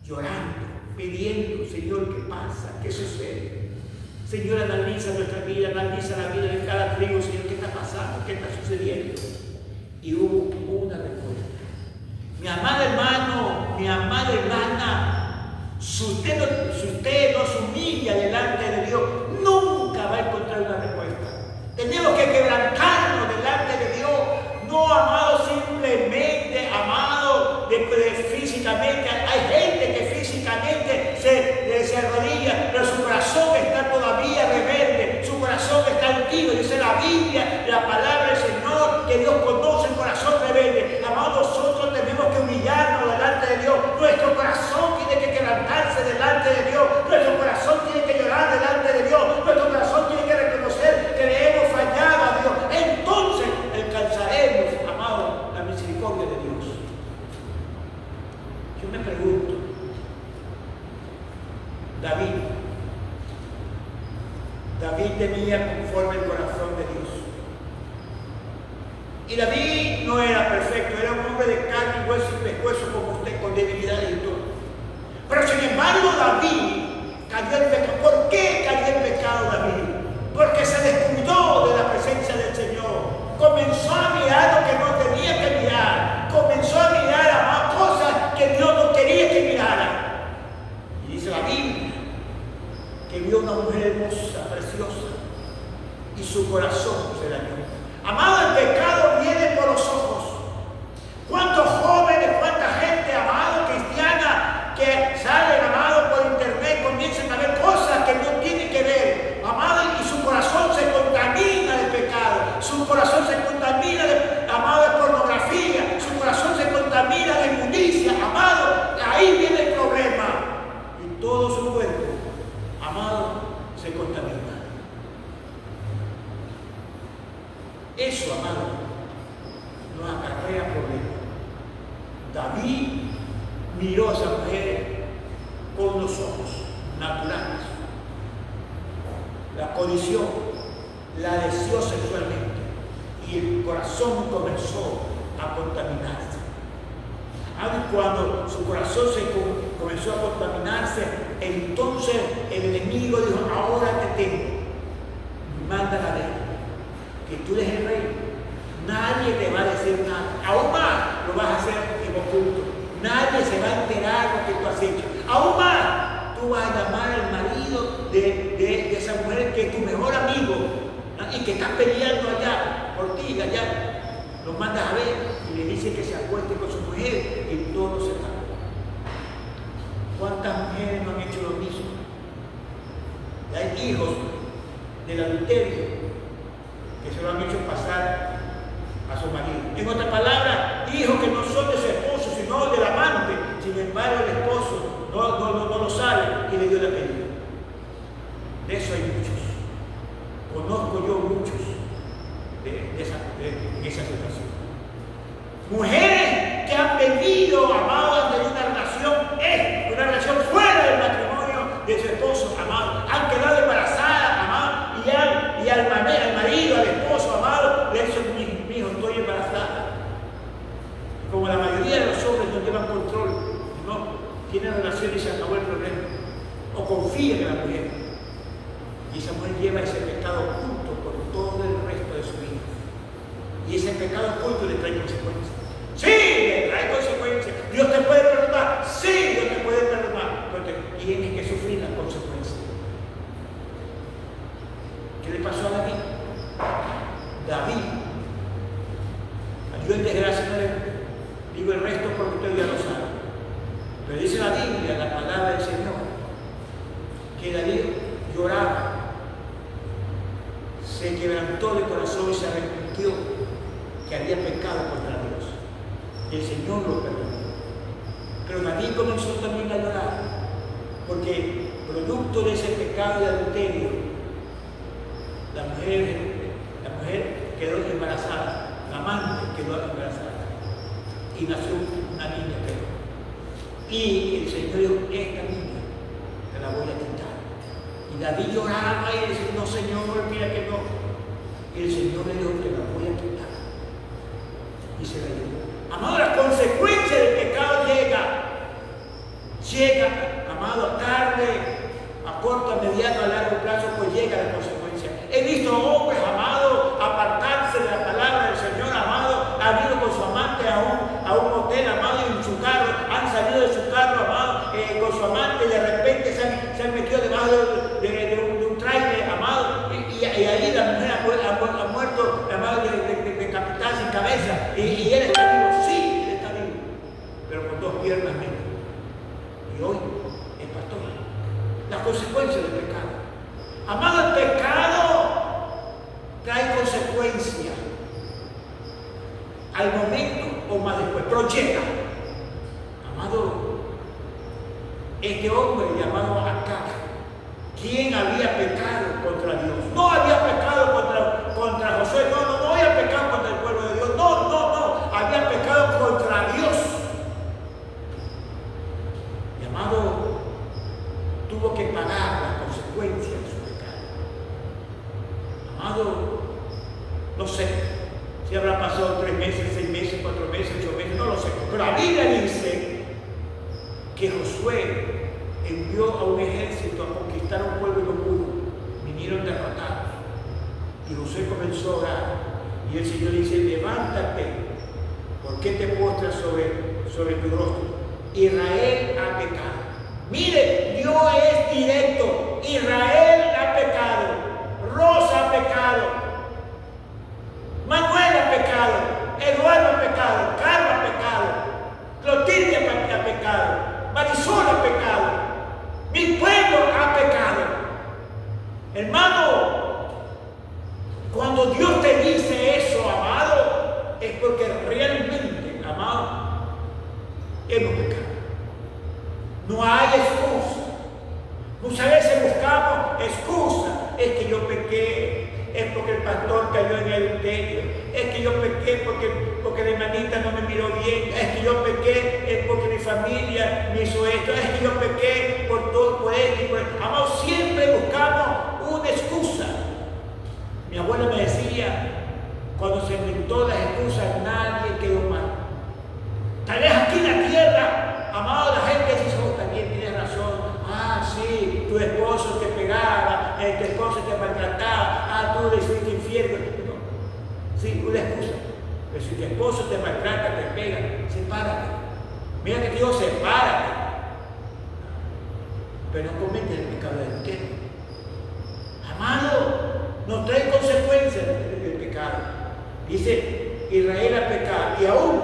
llorando, pidiendo: Señor, ¿qué pasa? ¿Qué sucede? Señor, analiza nuestra vida, analiza la vida de cada tribu, Señor, ¿qué está pasando? ¿Qué está sucediendo? Y hubo una respuesta. Mi amado hermano, mi amada hermana, si usted no se humilla delante de Dios, nunca va a encontrar una respuesta. Tenemos que quebrantarnos delante de Dios, no, amado, simplemente, amado, físicamente. Hay gente que físicamente se arrodilla, pero su corazón está todavía rebelde, su corazón está altivo. Dice la Biblia, la palabra del Señor, que Dios conoce el corazón rebelde. Amado, nosotros tenemos que humillarnos delante de Dios. Nuestro corazón tiene que quebrantarse delante de Dios. Nuestro corazón tiene que llorar delante de Dios. Nuestro corazón tiene que reconocer que le hemos fallado a Dios. Entonces alcanzaremos, amado, la misericordia de Dios. Yo me pregunto, David tenía conforme el corazón de Dios. Y David no era perfecto, era un hombre de carne y hueso y pescuezo como usted, con debilidades y todo. Pero sin embargo David cayó en pecado. ¿Por qué cayó en pecado David? Porque se descuidó de la presencia del Señor. Comenzó a mirar lo que no tenía que mirar. Comenzó a mirar a cosas que Dios no quería que mirara. Y dice la Biblia que vio una mujer hermosa, preciosa, y su corazón se dañó. Amado, el pecado viene por los ojos. ¿Cuántos jóvenes, cuánta gente, amado, cristiana, que salen, amado, por internet, comienzan a ver cosas que no tienen que ver, amado, y su corazón se contamina de pecado, su corazón se contamina amado, de pornografía, su corazón se contamina de inmundicia, amado, ahí viene el problema. Y todo su cuerpo, amado, se contamina. Eso, amado, nos acarrea problemas. David miró a esa mujer con los ojos naturales. La codició, la deseó sexualmente y el corazón comenzó a contaminarse. Y cuando su corazón comenzó a contaminarse, entonces el enemigo dijo: ahora te tengo, manda la ley, que tú eres el rey, nadie te va a decir nada, aún más lo vas a hacer en oculto, nadie se va a enterar de lo que tú has hecho, aún más tú vas a llamar al marido de esa mujer que es tu mejor amigo, ¿no? Y que está peleando allá por ti, allá, lo mandas a ver y le dices que se acueste con su mujer y todo se acabó. ¿Cuántas mujeres no han hecho lo mismo? Y hay hijos del adulterio que se lo han hecho pasar a su marido. En otras palabras, hijos que no son de su esposo, sino del amante. Sin embargo, el esposo no lo sabe y le dio el apellido. De eso hay muchos. Conozco yo muchos en esa situación. Mujeres que han venido, amadas, de una relación fuera del matrimonio de su esposo, amado. Han quedado embarazadas, amado, y al marido, al esposo, amado, le dicen: mi hijo, estoy embarazada. Como la mayoría de los hombres no llevan control, no tienen relación y se acabó el problema. O confían en la mujer. Y esa mujer lleva ese pecado oculto por todo el resto de su vida. Y ese pecado oculto le trae consecuencias. Sí, le trae consecuencias. Dios te puede perdonar. Sí, Dios te puede perdonar. Pero tienes que sufrir las consecuencias. ¿Qué le pasó a David? David cayó en desgracia. No le digo el resto porque usted ya lo sabe. Pero dice la Biblia, la palabra del Señor, que David lloraba, se quebrantó de corazón y se arrepintió que había pecado contra Dios. Y el Señor lo perdonó. Pero David comenzó también a llorar, porque producto de ese pecado de adulterio, la mujer quedó embarazada, la amante quedó embarazada y nació una niña. Y el Señor dijo: esta niña te la voy a quitar. Y David lloraba y decía: no, Señor, mira que no. Y el Señor le dijo: te la voy a quitar. Y se la llevó. Amado, la consecuencia del pecado llega, amado, tarde, a corto, a mediano, a largo plazo, pues llega la consecuencia. He visto hombres, amados, apartarse de la palabra del Señor, amado, han ido con su amante a un hotel, amado, y en su carro, han salido de su carro, amado, con su amante, y de repente se han metido debajo de un trailer, amado, y ahí la mujer ha muerto, amado, decapitada sin cabeza, y él está vivo, sí, él está vivo, pero con 2 piernas menos. Y hoy es pastor. Las consecuencias del pecado. Amado, el pecado trae consecuencias al momento o más después, pero llega. Amado, este hombre llamado Acab, ¿quién había pecado contra Dios? No había pecado contra Josué, no había pecado contra el pueblo de Dios, no, había pecado contra Dios. Y amado, tuvo que pagar las consecuencias de su pecado. Amado, no sé si habrá pasado 3 meses, 6 meses, 4 meses, 8 meses, no lo sé. Pero la Biblia dice que Josué envió a un ejército a conquistar un pueblo y no pudo. Vinieron derrotados. Y Josué comenzó a orar. Y el Señor dice, levántate, ¿por qué te postras sobre tu rostro? Israel ha pecado. Mire, Dios es directo. Israel ha pecado. Rosa ha pecado. Manuel ha pecado. Eduardo ha pecado. Carlos ha pecado. Clotilde ha pecado. Marisol ha pecado. Mi pueblo ha pecado. Hermano, cuando Dios te dice eso, amado, es porque realmente, amado, hemos pecado. No hay excusa. Muchas veces buscamos excusas. Es que yo pequé, es porque el pastor cayó en el adulterio, es que yo pequé porque la hermanita no me miró bien, es que yo pequé, es porque mi familia me hizo esto, es que yo pequé por todo, por esto y por esto. Amado, siempre buscamos una excusa. Mi abuela me decía, cuando se inventó las excusas, nadie quedó mal. Tal vez aquí en la tierra, amado, la gente dice, oh, también tienes razón. Ah, sí, tu esposo te pegaba, tu esposo te maltrataba, tú le fuiste infiel. No. Sí, una excusa. Pero si tu esposo te maltrata, te pega, sepárate. Mira que Dios, sepárate. Pero no cometes el pecado del adulterio. Amado, no trae consecuencias del pecado. Dice, Israel ha pecado y aún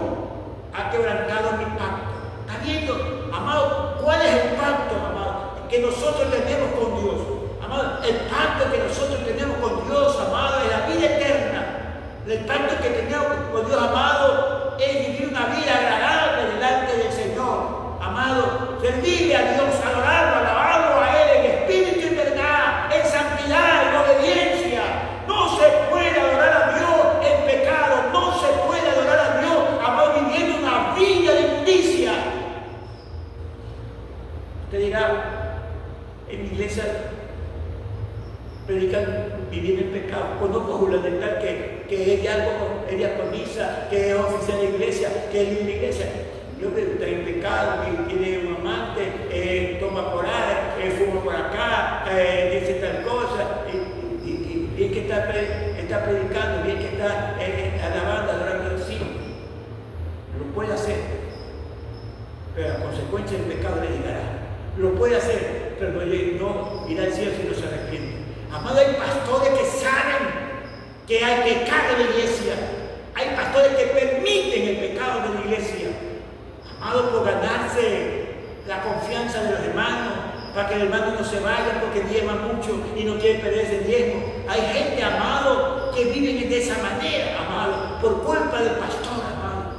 ha quebrantado mi pacto. ¿Está viendo, amado, cuál es el pacto, amado, que nosotros tenemos con Dios? Amado, el pacto que nosotros tenemos con Dios, amado, es la vida eterna. El pacto que tenemos con Dios, amado, es vivir una vida agradable delante del Señor. Amado, servirle a Dios, adorarlo, alabarlo a Él en espíritu y verdad, en santidad, en obediencia. No se puede adorar a Dios en pecado, no se puede adorar a Dios, amado, viviendo una vida de inmundicia. Usted dirá, en mi iglesia predican vivir en pecado. Conozco a Julián de tal que es diaconisa, que es oficial de iglesia, que es líder de iglesia. Yo veo que está en pecado, que tiene un amante, toma por ahí, fuma por acá, dice tal cosa, y bien que está predicando, bien que está alabando, adorando al Señor. Lo puede hacer, pero la consecuencia del pecado le llegará. Lo puede hacer, pero no irá al cielo si no se arrepiente. Amado, hay pastores que saben que hay pecado en la iglesia. Hay pastores que permiten el pecado de la iglesia. Amado, por ganarse la confianza de los hermanos, para que el hermano no se vaya porque diezma mucho y no quiere perderse el diezmo. Hay gente, amado, que viven de esa manera, amado, por culpa del pastor, amado.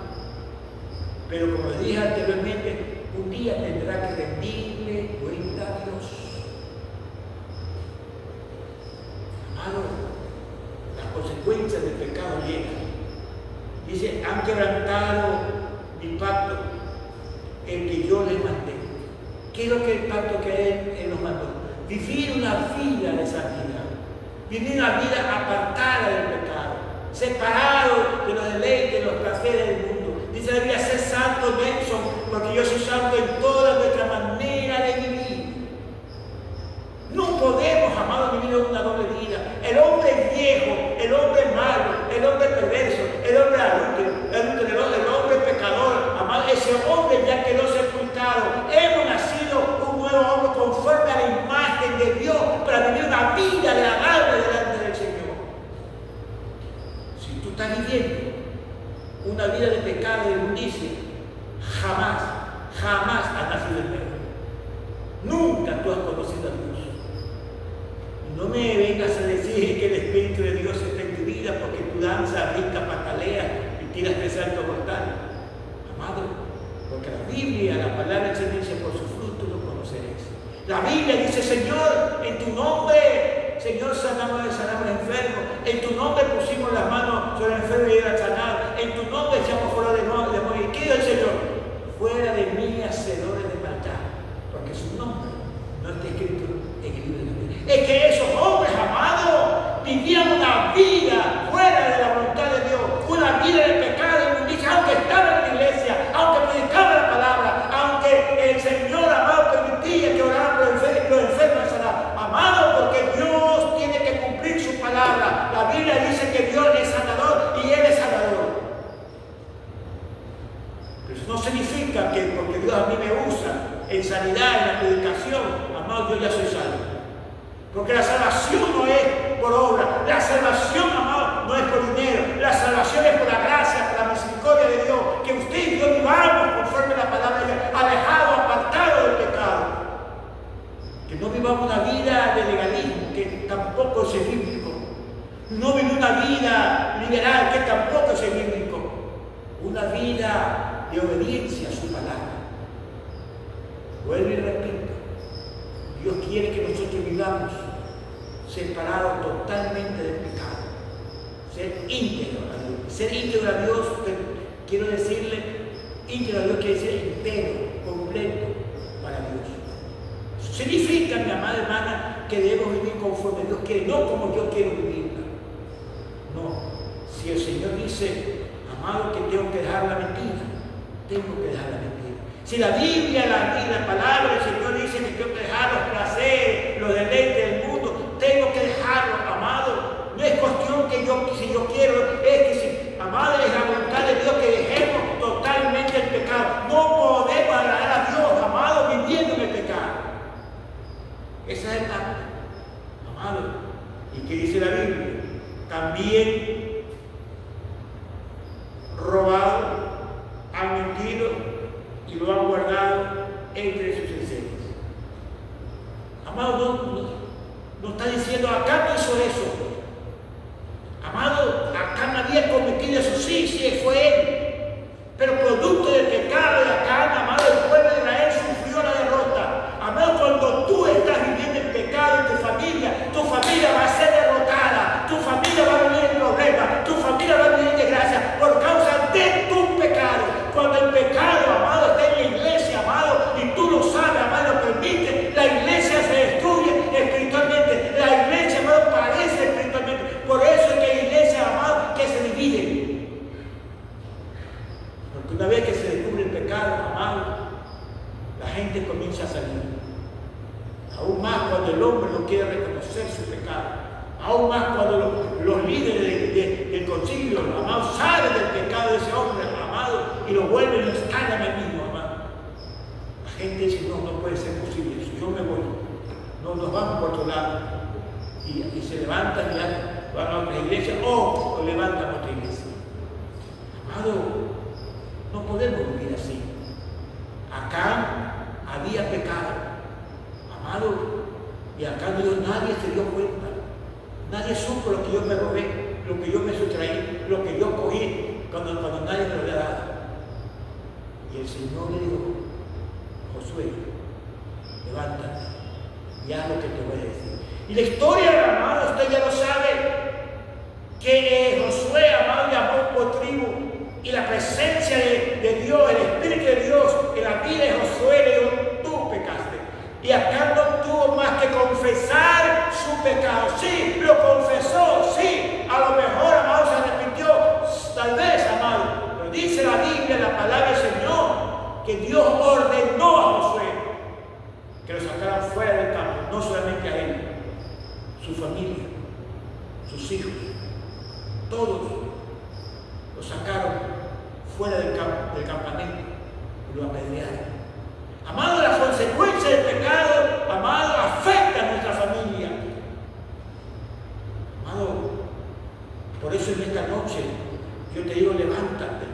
Pero como dije anteriormente, un día tendrá que rendirle cuenta a Dios. Amado, las consecuencias del pecado llegan. Dice, han quebrantado mi pacto, el que yo les mandé. ¿Qué es lo que el pacto que Él nos mandó? Vivir una vida de santidad. Vivir una vida apartada del pecado. Separado de los deleites, de los placeres del mundo. Dice la Biblia, ser santo, Nelson, porque yo soy santo en toda nuestra manera de vivir. pecado, de inmundicia, jamás has nacido de nuevo. Nunca tú has conocido a Dios. No me vengas a decir que el Espíritu de Dios está en tu vida porque tú danzas, brincas, pataleas y tiras de salto mortal. Amado, porque la Biblia, la palabra del Señor dice, por sus frutos los conoceréis. La Biblia dice, Señor, en tu nombre, Señor, sanamos enfermos. En tu nombre pusimos las manos sobre el enfermo y era sanado. En tu nombre echamos fuera de demonios. ¿Qué dice el Señor? Fuera de mí, hacedores de maldad. Porque su nombre no está escrito en el libro de la vida. Es que esos hombres, amados, vivían una vida fuera de la voluntad de Dios. Una vida de pecado y inmundicia, aunque estaban en la iglesia, aunque predicaban la palabra, aunque el Señor, amado, permitía que oraran por los enfermos sanados. Amado, porque Dios tiene que cumplir su palabra. La Biblia dice que Dios es sanador y Él es sanador. Pero eso no significa que porque Dios a mí me usa en sanidad, en la predicación, amado, yo ya soy salvo. Porque la salvación no es por obra, la salvación, amado, no es por dinero, la salvación es por la gracia, por la misericordia de Dios, que usted y yo vivamos conforme a la palabra de Dios, alejado, apartado del pecado. Que no vivamos una vida de legalismo, que tampoco es bíblico. No vivir una vida liberal, que tampoco es bíblico. Una vida de obediencia a su palabra. Vuelvo y repito, Dios quiere que nosotros vivamos separados totalmente del pecado. Ser íntegro a Dios. Ser íntegro a Dios, quiero decirle, íntegro a Dios quiere decir entero, completo para Dios. Eso significa, mi amada hermana, que debemos vivir conforme Dios quiere, no como yo quiero vivirla. No. Si el Señor dice, amado, que tengo que dejar la mentira, tengo que dejar la mentira. Si la Biblia, la palabra del Señor dice que tengo que dejar los placeres, los deleites del mundo, tengo que dejarlo, amado. No es cuestión que si yo quiero, es que si, amado, es la voluntad de Dios que dejemos totalmente el pecado. No podemos agradar a Dios, amado, viviendo en el pecado. Esa es el acto, amado. ¿Y qué dice la Biblia? También robado, han mentido y lo han guardado entre sus enseñas. Amado, no está diciendo acá no hizo eso. Amado, acá no había cometido eso. Sí, fue él. Pero producto del pecado de acá, amado, el pueblo de Israel sufrió la derrota. Amado, cuando tú estás viviendo el pecado en tu familia va a ser derrotada. Tu familia va a vivir en problemas. Tu familia va a vivir en desgracia por causa de tu pecado. Cuando el pecado, amado, está en la iglesia, amado, y tú lo sabes, amado, lo permite, la iglesia se destruye espiritualmente. La iglesia, amado, parece espiritualmente. Por eso es que hay iglesias, amado, que se dividen. Porque una vez que se descubre el pecado, amado, la gente comienza a salir. Aún más cuando el hombre no quiere reconocer su pecado. Aún más cuando los líderes del concilio, amados, saben del pecado de ese hombre, amado, y lo vuelven y lo escalan al mismo, amado. La gente dice, no puede ser posible eso, yo me voy. No, nos vamos por otro lado. Y se levantan y van a otra iglesia o levantan a otra iglesia. Amado, no podemos vivir así. Acá había pecado, amado, y acá nadie se dio cuenta. Nadie supo lo que yo me robé, lo que yo me sustraí, lo que yo cogí cuando nadie me lo había dado. Y el Señor le dijo, Josué, levántate y haz lo que te voy a decir. Y la historia, amado, usted ya lo sabe, que Josué, amado, llamó por tribu, y la presencia de Dios, el Espíritu de Dios en la vida de Josué le dijo, tú pecaste. Y acá no tuvo más que confesar su pecado. Sí, lo confesó, sí. A lo mejor, amado, se arrepintió. Tal vez, amado. Pero dice la Biblia, la palabra del Señor, que Dios ordenó a Josué que lo sacaran fuera del campo. No solamente a él, su familia, sus hijos. Todos lo sacaron fuera del campamento y lo apedrearon. Amado, las consecuencias del pecado, amado, afectan a nuestra familia. Amado, por eso en esta noche yo te digo, levántate,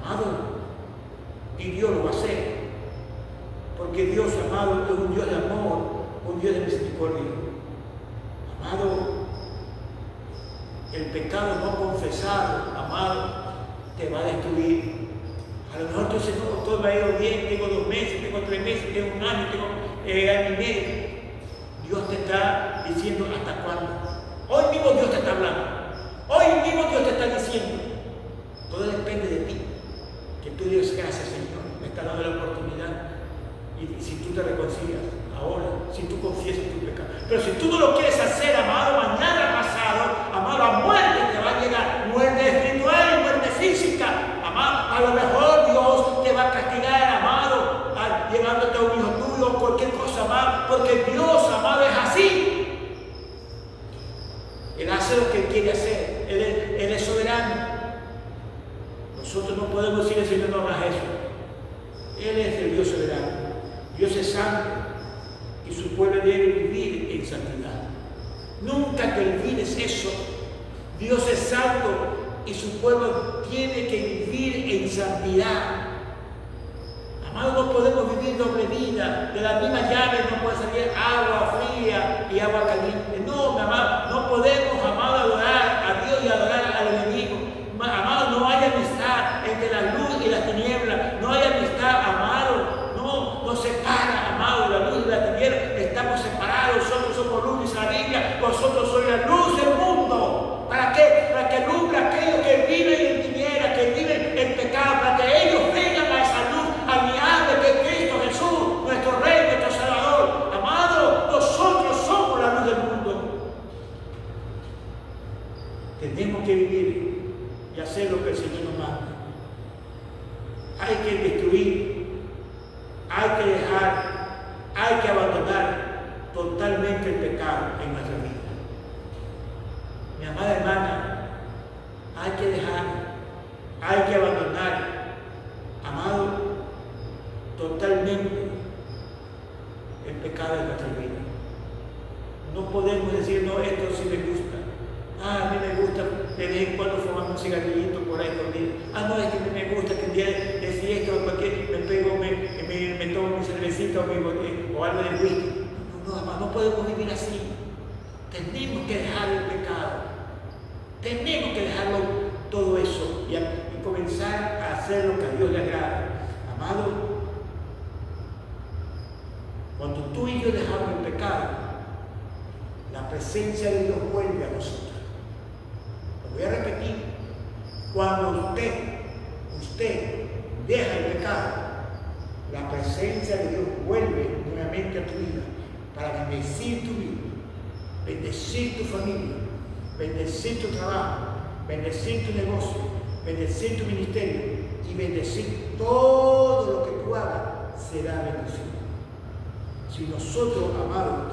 Amado, y Dios lo va a hacer. Porque Dios, amado, es un Dios de amor, un Dios de misericordia. Amado, el pecado no confesado, amado, te va a destruir. A lo mejor tú dices, no, todo me ha ido bien, tengo 2 meses, tengo 3 meses, tengo 1 año, tengo año y medio. Dios te está diciendo hasta cuándo. Hoy mismo Dios te está hablando. Hoy mismo Dios te está diciendo. Todo depende de ti. Que tú digas gracias, Señor. Me está dando la oportunidad. Y si tú te reconcilias ahora, si tú confiesas tu pecado. Pero si tú no lo quieres hacer, amado, mañana pasado, amado, la muerte te va a llegar. Muerte espiritual y muerte física. Amado, a lo mejor Dios te va a castigar, amado, llevándote a un hijo tuyo, cualquier cosa, amado. Porque Dios, amado, es así. Él hace lo que Él quiere hacer. Él es soberano. Nosotros no podemos decirle al Señor, no hagas eso. Él es el Dios soberano. Dios es santo y su pueblo debe vivir en santidad. Nunca te olvides eso. Dios es santo y su pueblo tiene que vivir en santidad. Amado, no podemos vivir doble vida. De la misma llave no puede salir agua fría y agua caliente. No, mi amado, no podemos, amado, adorar a Dios y adorar al enemigo. Amado, no hay amistad entre la luz y la tiniebla. No hay amistad, amado. Nos separa, amado, la luz y la tiniebla. Estamos separados. Nosotros somos luz, dice la Biblia. Vosotros sois la luz del mundo. ¿Para qué? Para que alumbre a aquellos que viven en tiniebla, que viven en pecado, para que ellos vengan a esa luz admirable que es Cristo Jesús, nuestro Rey, nuestro Salvador. Amado, nosotros somos la luz del mundo. Tenemos que vivir y hacer lo que el Señor nos manda. Hay que destruir, hay que dejar, hay que abandonar totalmente el pecado en nuestra vida. Mi amada hermana, hay que dejar, hay que abandonar, amado, totalmente el pecado en nuestra vida. No podemos decir, no, esto sí me gusta. A mí me gusta de vez en cuando fumar un cigarrillito por ahí escondido. No, es que me gusta que un día de fiesta o cualquier, me pego, me tomo mi cervecita o algo de whisky. No podemos vivir así. Tenemos que dejar el pecado. Tenemos que dejarlo todo eso y comenzar a hacer lo que a Dios le agrada. Amado, cuando tú y yo dejamos el pecado, la presencia de Dios vuelve a nosotros. Lo voy a repetir. Cuando usted deja el pecado, la presencia de Dios vuelve nuevamente a tu vida para bendecir tu vida, bendecir tu familia, bendecir tu trabajo, bendecir tu negocio, bendecir tu ministerio y bendecir todo lo que tú hagas será bendecido. Si nosotros, amados,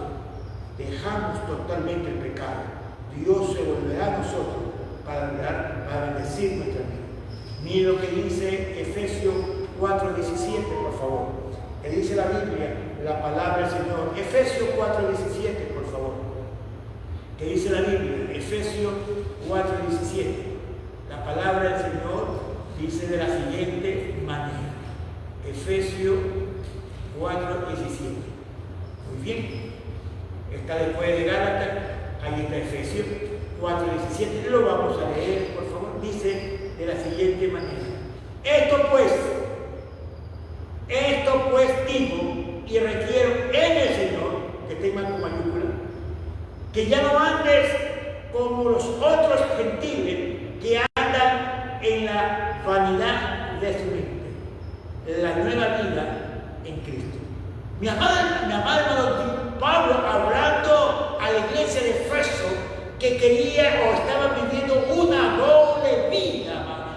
dejamos totalmente el pecado, Dios se volverá a nosotros para bendecir nuestra vida. Mire lo que dice Efesios 4:17, por favor. Que dice la Biblia, la palabra del Señor. Efesios 4:17, por favor. Que dice la Biblia, Efesios 4:17. La palabra del Señor dice de la siguiente manera. Efesios 4:17. Muy bien. Está después de Gálatas, ahí está Efesios 4:17. Lo vamos a leer, por favor. Dice de la siguiente manera. Esto pues digo y requiero en el Señor, que tenga con mayúscula, que ya no andes como los otros gentiles que andan en la vanidad de su mente, la nueva vida en Cristo. Mi amado hermano Pablo, hablando a la iglesia de Efeso, que quería o estaban viviendo una doble vida,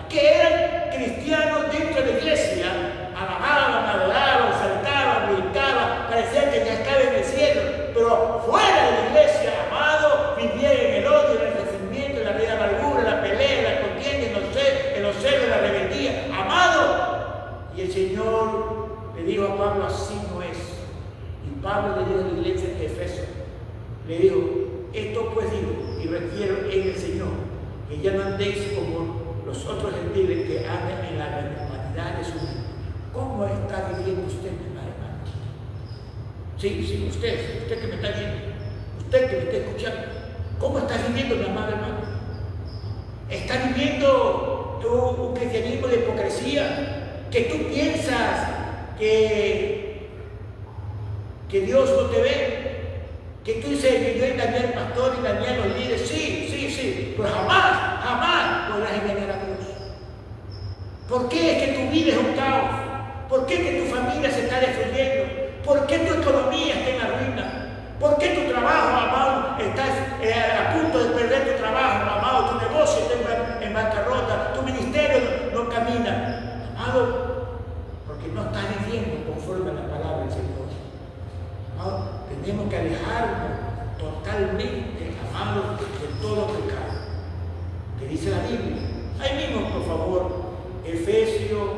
que eran cristianos dentro de la iglesia, alababan, adoraban, saltaban, brincaban, parecía que ya estaba en el cielo, pero fuera de la iglesia, amado, vivían en el odio, en el resentimiento, en la vida amargura, en la pelea, en la contienda, en los celos, en la rebeldía, amado. Y el Señor le dijo a Pablo, así no es. Y Pablo le dijo a la iglesia de Efeso, le dijo, esto pues digo y requiero en el Señor, que ya no andéis como los otros gentiles que andan en la Sí, usted que me está viendo, usted que me está escuchando, ¿cómo está viviendo, mi amado hermano? ¿Está viviendo un cristianismo de hipocresía? Que tú piensas que Dios no te ve, que tú dices que yo engañé al pastor, engañé a los líderes, sí, pero jamás podrás engañar a Dios. ¿Por qué es que tu vida es un caos? ¿Por qué es que tu familia se está destruyendo? ¿Por qué tu economía está en la ruina? ¿Por qué tu trabajo, amado, estás a punto de perder tu trabajo, amado? Tu negocio está en bancarrota, tu ministerio no camina, amado, porque no estás viviendo conforme a la palabra del Señor. Amado, tenemos que alejarnos totalmente, amado, de todo pecado. ¿Qué dice la Biblia? Ahí mismo, por favor, Efesios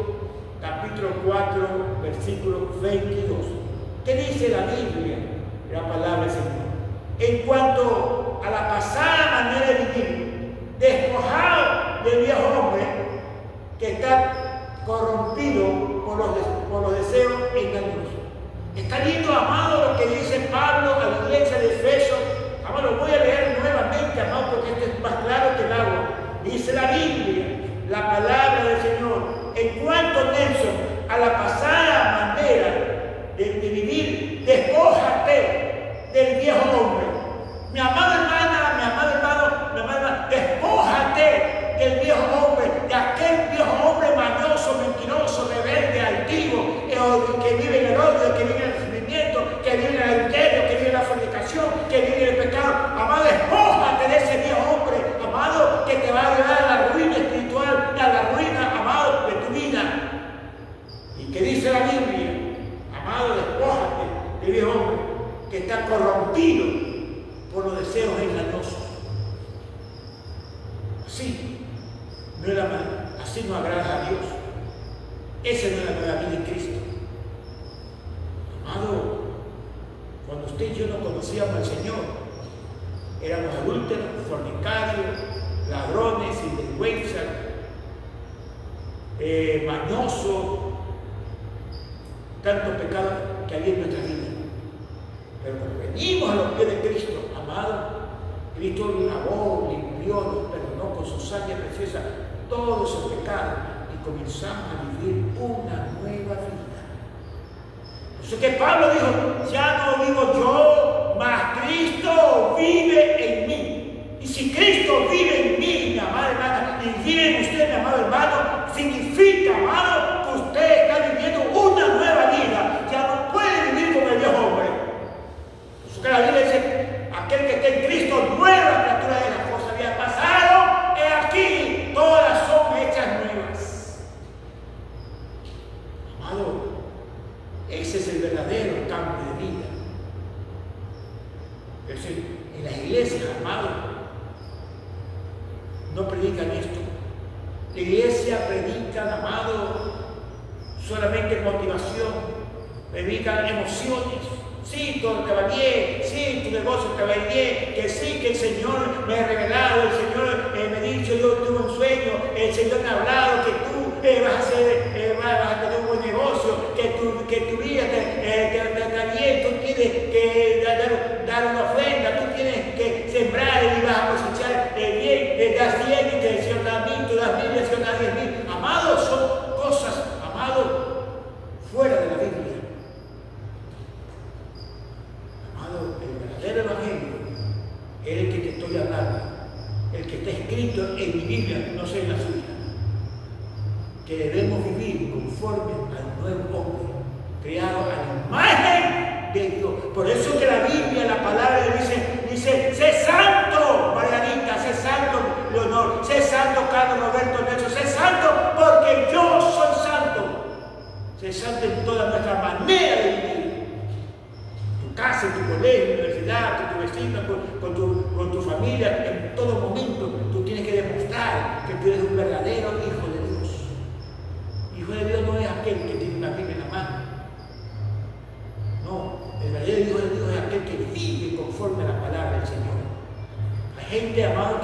capítulo 4, versículo 22. ¿Qué dice la Biblia? La palabra del Señor. En cuanto a la pasada manera de vivir, despojado del viejo hombre que está corrompido por los deseos engañosos. ¿Está viendo, amado, lo que dice Pablo a la iglesia de Efesios? Amado, lo voy a leer nuevamente, amado, porque esto es más claro que el agua. Dice la Biblia, la palabra del Señor. En cuanto, Nelson, a la pasada manera de vivir, despójate del viejo hombre. Mi amada hermana, mi amado hermano, mi amada, despójate del viejo hombre, de aquel viejo hombre mañoso, mentiroso, rebelde, altivo, que vive en el odio, que vive en el sufrimiento, que vive en el adulterio, que vive en la fornicación, que vive en el pecado. Amado, despójate de ese viejo hombre, amado, que te va a llevar a la ruina espiritual, a la ruina, amado, de tu vida. ¿Y qué dice la Biblia? Amado, despójate del viejo hombre que está corrompido por los deseos engañosos. Así no agrada a Dios. Esa no es la nueva vida en Cristo. Amado, cuando usted y yo no conocíamos al Señor, éramos adúlteros, fornicarios, ladrones, sinvergüenza, mañosos, tanto pecado que había en nuestra vida. Pero cuando venimos a los pies de Cristo, amado, Cristo lavó, limpió, nos perdonó con su sangre preciosa todos esos pecados y comenzamos a vivir una nueva vida. Por eso que Pablo dijo, ya no vivo yo, mas Cristo vive en mí. Y si Cristo vive en mí, mi amada hermana, y vive en usted, mi amado hermano, significa, amado, que usted está viviendo una nueva vida. Ya no puede vivir como el viejo hombre. Por eso que la Biblia dice, aquel que esté en Cristo, nueva criatura de las cosas había pasado, he aquí, todas son hechas nuevas. Amado, ese es el verdadero cambio de vida. Es decir, en las iglesias, amado, no predican esto. La iglesia predica, amado, solamente motivación, predican emociones. Sí, todo te va bien, sí, tu negocio te va bien, que sí, que el Señor me ha revelado, el Señor me ha dicho, yo tuve un sueño, el Señor me ha hablado que tú vas a tener un buen negocio, que tu vida está bien, tú tienes que dar una ofrenda, tú tienes que sembrar y vas a cosechar bien, das 100 y el Señor da 1000, tú das 1000 y el Señor da 10.000. Amados, son cosas, amados, fuera de la Biblia. El Evangelio es el que te estoy hablando, el que está escrito en mi Biblia, no sé en la suya, que debemos vivir conforme al nuevo hombre, creado a la imagen de Dios. Por eso que la Biblia, la palabra dice, sé santo, Margarita, sé santo, Leonor, sé santo, Carlos, Roberto, Nelson, sé santo, porque yo soy santo. Sé santo en toda nuestra manera de vivir. Casa, en tu colegio, universidad, con tu vecino, con tu familia, en todo momento tú tienes que demostrar que tú eres un verdadero hijo de Dios. Hijo de Dios no es aquel que tiene una Biblia en la mano. No, el verdadero hijo de Dios es aquel que vive conforme a la palabra del Señor. Hay gente, amado,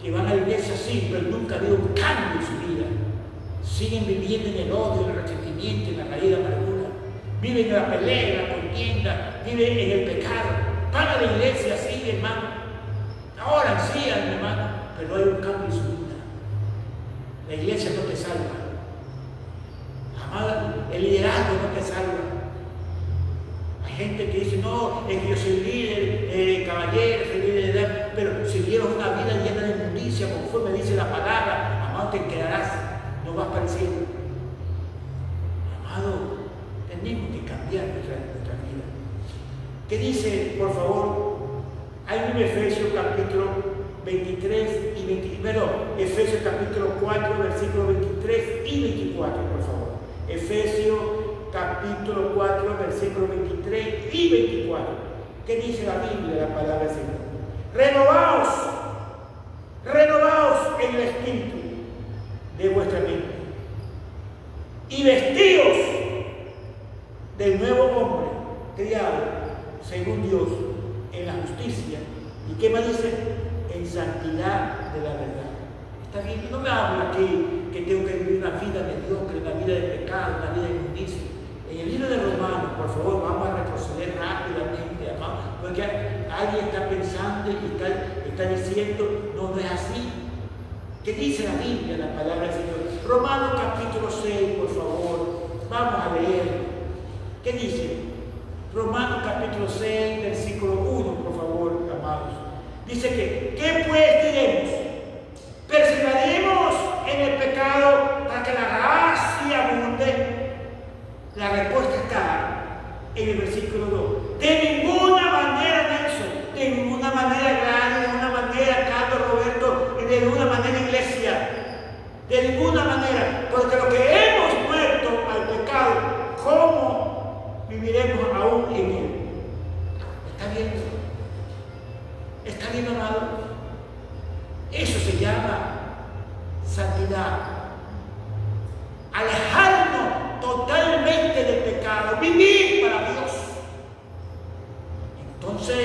que van a la iglesia así, pero nunca ha habido un cambio en su vida. Siguen viviendo en el odio, en el resentimiento, en la raíz de amargura. viven en la pelea, en la contienda, viven en el pecado. Van a la iglesia, sí, hermano. Ahora sí, hermano, pero hay un cambio en su vida. La iglesia no te salva. Amado, el liderazgo no te salva. Hay gente que dice, no, es que yo soy líder, caballero, soy líder de edad, pero si llevas una vida llena de inmundicia, conforme dice la palabra, amado, te quedarás, no vas para el cielo. Amado, tenemos que cambiar nuestra vida. ¿Qué dice, por favor? Hay un Efesios capítulo 23 y 24, Efesios capítulo 4, versículos 23 y 24, por favor. Efesios capítulo 4, versículos 23 y 24. ¿Qué dice la Biblia, la palabra del Señor? Renovaos en el espíritu de vuestra mente y vestíos del nuevo hombre, criado según Dios en la justicia. ¿Y qué más dice? En santidad de la verdad. Está bien, no me habla aquí que tengo que vivir una vida mediocre, una vida de pecado, una vida de inmundicia. En el libro de Romanos, por favor, vamos a retroceder rápidamente, amado, porque alguien está pensando y está diciendo, no es así. ¿Qué dice la Biblia, la palabra del Señor? Romanos capítulo 6, por favor, vamos a leer. ¿Qué dice? Romanos capítulo 6, versículo 1, por favor, amados. Dice que, ¿qué pues diremos? ¿Perseveraremos en el pecado para que la gracia abunde? La respuesta está en el versículo 2. De ninguna manera, Nelson, de ninguna manera, Gladys, de ninguna manera, Carlos, Roberto, de ninguna manera, iglesia, de ninguna manera, porque lo que hemos muerto al pecado, ¿cómo viviremos aún en él? ¿Está bien? ¿Está bien, amado? Eso se llama santidad. Alejarnos totalmente del pecado, vivir para Dios. Entonces,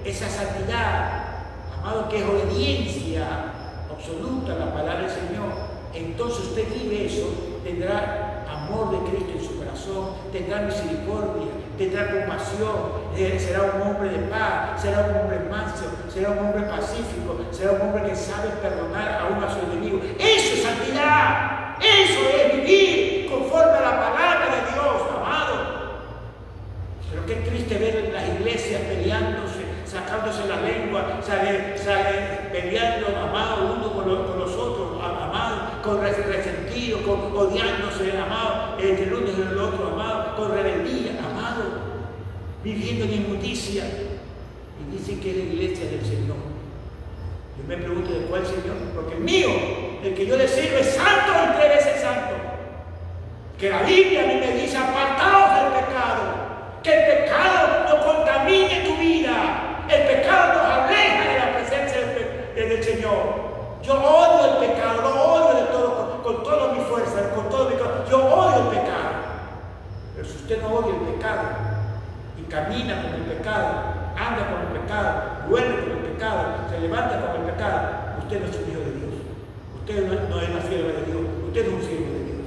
esa santidad, amado, que es obediencia absoluta a la palabra del Señor, entonces usted vive eso, tendrá amor de Cristo en su corazón, tendrá misericordia, tendrá compasión, será un hombre de paz, será un hombre manso, será un hombre pacífico, será un hombre que sabe perdonar aún a su enemigo. Eso es santidad, eso es vivir conforme a la palabra de Dios, amado. Pero qué triste ver en las iglesias peleándose, sacándose la lengua, sale peleando, amado, uno con los otros, amado, con resentido, odiándose, amado, entre el uno y el otro, amado, con rebeldía, amado, viviendo en inmundicia. Y dicen que es la iglesia del Señor. Yo me pregunto, ¿de cuál Señor? Porque el mío, el que yo le sirvo, es santo y 3 veces santo. Que la Biblia a mí me dice, apartaos del pecado. Que el pecado no contamine tu vida. El pecado nos aleja de la presencia del Señor. Yo odio el pecado, lo odio de todo, con toda mi fuerza, con todo mi corazón. Yo odio el pecado. Pero si usted no odia el pecado y camina con el pecado, anda con el pecado, duerme con el pecado, se levanta con el pecado, usted no es un hijo de Dios. Usted no es una sierva de Dios. Usted es un siervo de Dios.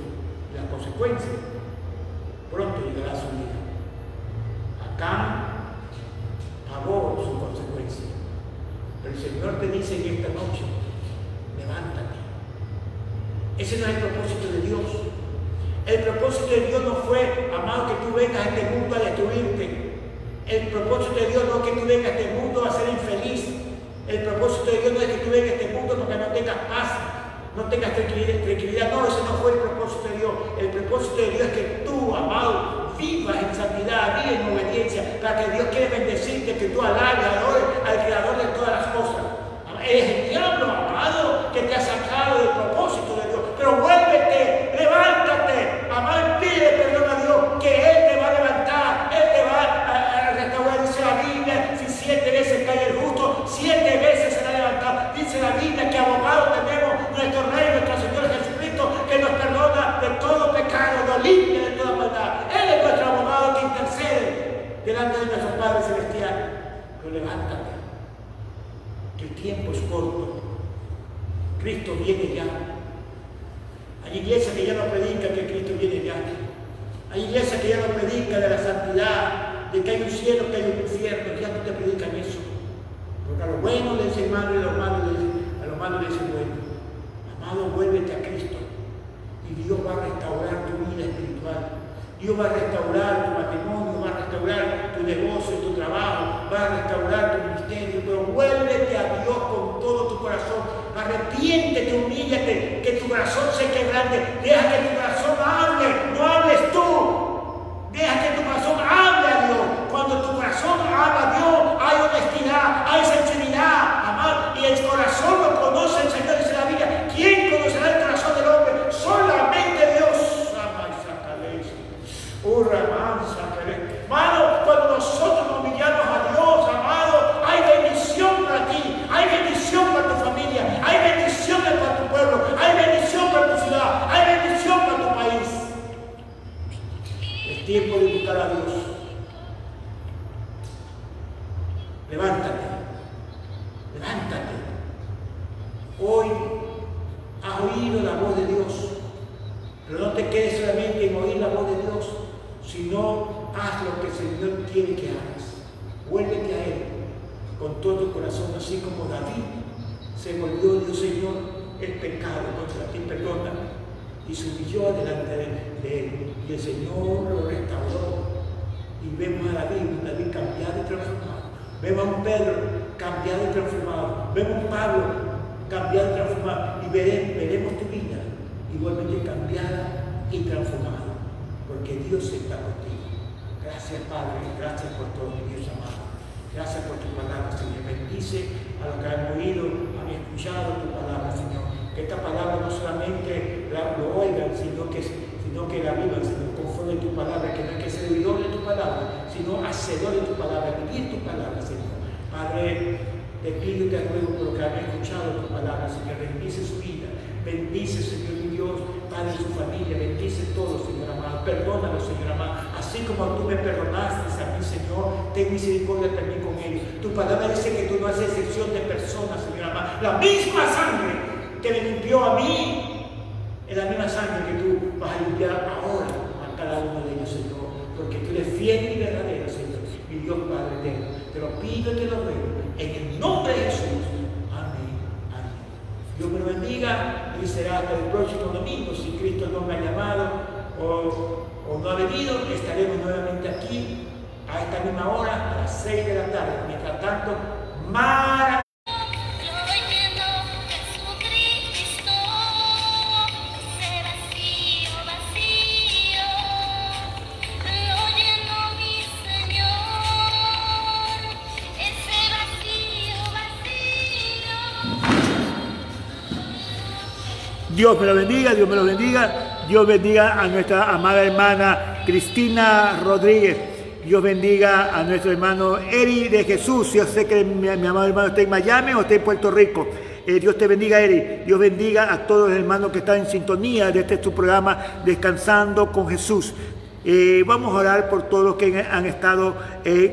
Y la consecuencia, pronto llegará a su vida. Acá pagó su consecuencia. Pero el Señor te dice en esta noche, levántate. Ese no es el propósito de Dios. El propósito de Dios no fue, amado, que tú vengas a este mundo a destruirte. El propósito de Dios no es que tú vengas a este mundo a ser infeliz. El propósito de Dios no es que tú vengas a este mundo porque no tengas paz, no tengas tranquilidad. No, ese no fue el propósito de Dios. El propósito de Dios es que tú, amado, vivas en santidad, vivas en obediencia, para que Dios quiere bendecirte, que tú alabes, adores al Creador de todas las cosas. Es el diablo, amado, que te ha sacado del propósito de Dios. Pero vuélvete, levántate, amado, pide perdón a Dios, que Él te va a levantar, Él te va a restaurar. Dice la Biblia, si 7 veces cae el justo, 7 veces será levantado. Dice la Biblia que abogado tenemos nuestro Rey, nuestro Señor Jesucristo, que nos perdona de todo pecado, nos limpia de toda maldad. Él es nuestro abogado que intercede delante de nuestro Padre Celestial. Pero levántate, que el tiempo es corto. Cristo viene ya. Hay iglesias que ya no predican que Cristo viene ya. Hay iglesias que ya no predican de la santidad, de que hay un cielo, que hay un infierno, ya no te predican eso. Porque a lo bueno le dicen malo y a lo malo le dicen bueno. Amado, vuélvete a Cristo y Dios va a restaurar tu vida espiritual. Dios va a restaurar tu matrimonio, va a restaurar tu negocio, tu trabajo, va a restaurar tu ministerio, pero vuélvete a Dios con todo tu corazón. Arrepiéntete, humíllate, que tu corazón se quebrante. Deja que tu corazón hable, no hables tú. Deja que tu corazón hable a Dios. Cuando tu corazón habla a Dios, hay honestidad, hay sinceridad, amado. Y el corazón lo conoce el Señor, dice la Biblia. ¿Quién conocerá el corazón del hombre? Solamente Dios. Hermano, cuando nosotros nos humillamos a Dios, amado, hay bendición para ti, hay bendición para tu familia, hay bendición para tu pueblo, hay bendición para tu ciudad, hay bendición para tu país. Es tiempo de buscar a Dios. Levántate, levántate. Hoy has oído la voz de Dios, pero no te quedes solamente en oír la voz de Dios, sino haz lo que el Señor quiere que hagas. Vuélvete a Él con todo tu corazón, así como David se volvió, Dios Señor, el pecado contra ti, perdona, y se humilló delante de Él, y el Señor lo restauró. Y vemos a David cambiado y transformado. Vemos a un Pedro cambiado y transformado. Vemos a un Pablo cambiado y transformado. Y veremos tu vida igualmente cambiada y transformada, porque Dios está contigo. Gracias, Padre, gracias por todo, mi Dios amado. Gracias por tu palabra, Señor. Bendice a los que han oído, han escuchado tu palabra, Señor. Que esta palabra no solamente lo oigan, sino que la vivan, Señor, conforme a tu palabra, que no hay que ser oidor de tu palabra, sino hacedor de tu palabra, vivir tu palabra, Señor. Padre, te pido y te ruego por lo que han escuchado tu palabra, Señor. Bendice su vida, bendice, Señor mi Dios, Padre, su familia, bendice todo, Señor amado. Perdónalo, Señor amado. Así como tú me perdonaste a mí, Señor, ten misericordia también con ellos. Tu palabra dice que tú no haces excepción de personas, Señor amado. La misma sangre que me limpió a mí es la misma sangre que tú vas a limpiar ahora a cada uno de ellos, Señor. Porque tú eres fiel y verdadero, Señor. Mi Dios, Padre eterno. Te lo pido y te lo ruego. En el nombre de Jesús. Amén. Amén. Dios me lo bendiga y será hasta el próximo domingo. Si Cristo no me ha llamado o no ha venido, estaremos nuevamente aquí a esta misma hora, a las 6 de la tarde. Mientras tanto, maravilloso. Dios me lo bendiga, Dios me lo bendiga. Dios bendiga a nuestra amada hermana Cristina Rodríguez. Dios bendiga a nuestro hermano Eri de Jesús. Yo sé que mi amado hermano está en Miami o está en Puerto Rico. Dios te bendiga, Eri. Dios bendiga a todos los hermanos que están en sintonía de este su programa Descansando con Jesús. Vamos a orar por todos los que han estado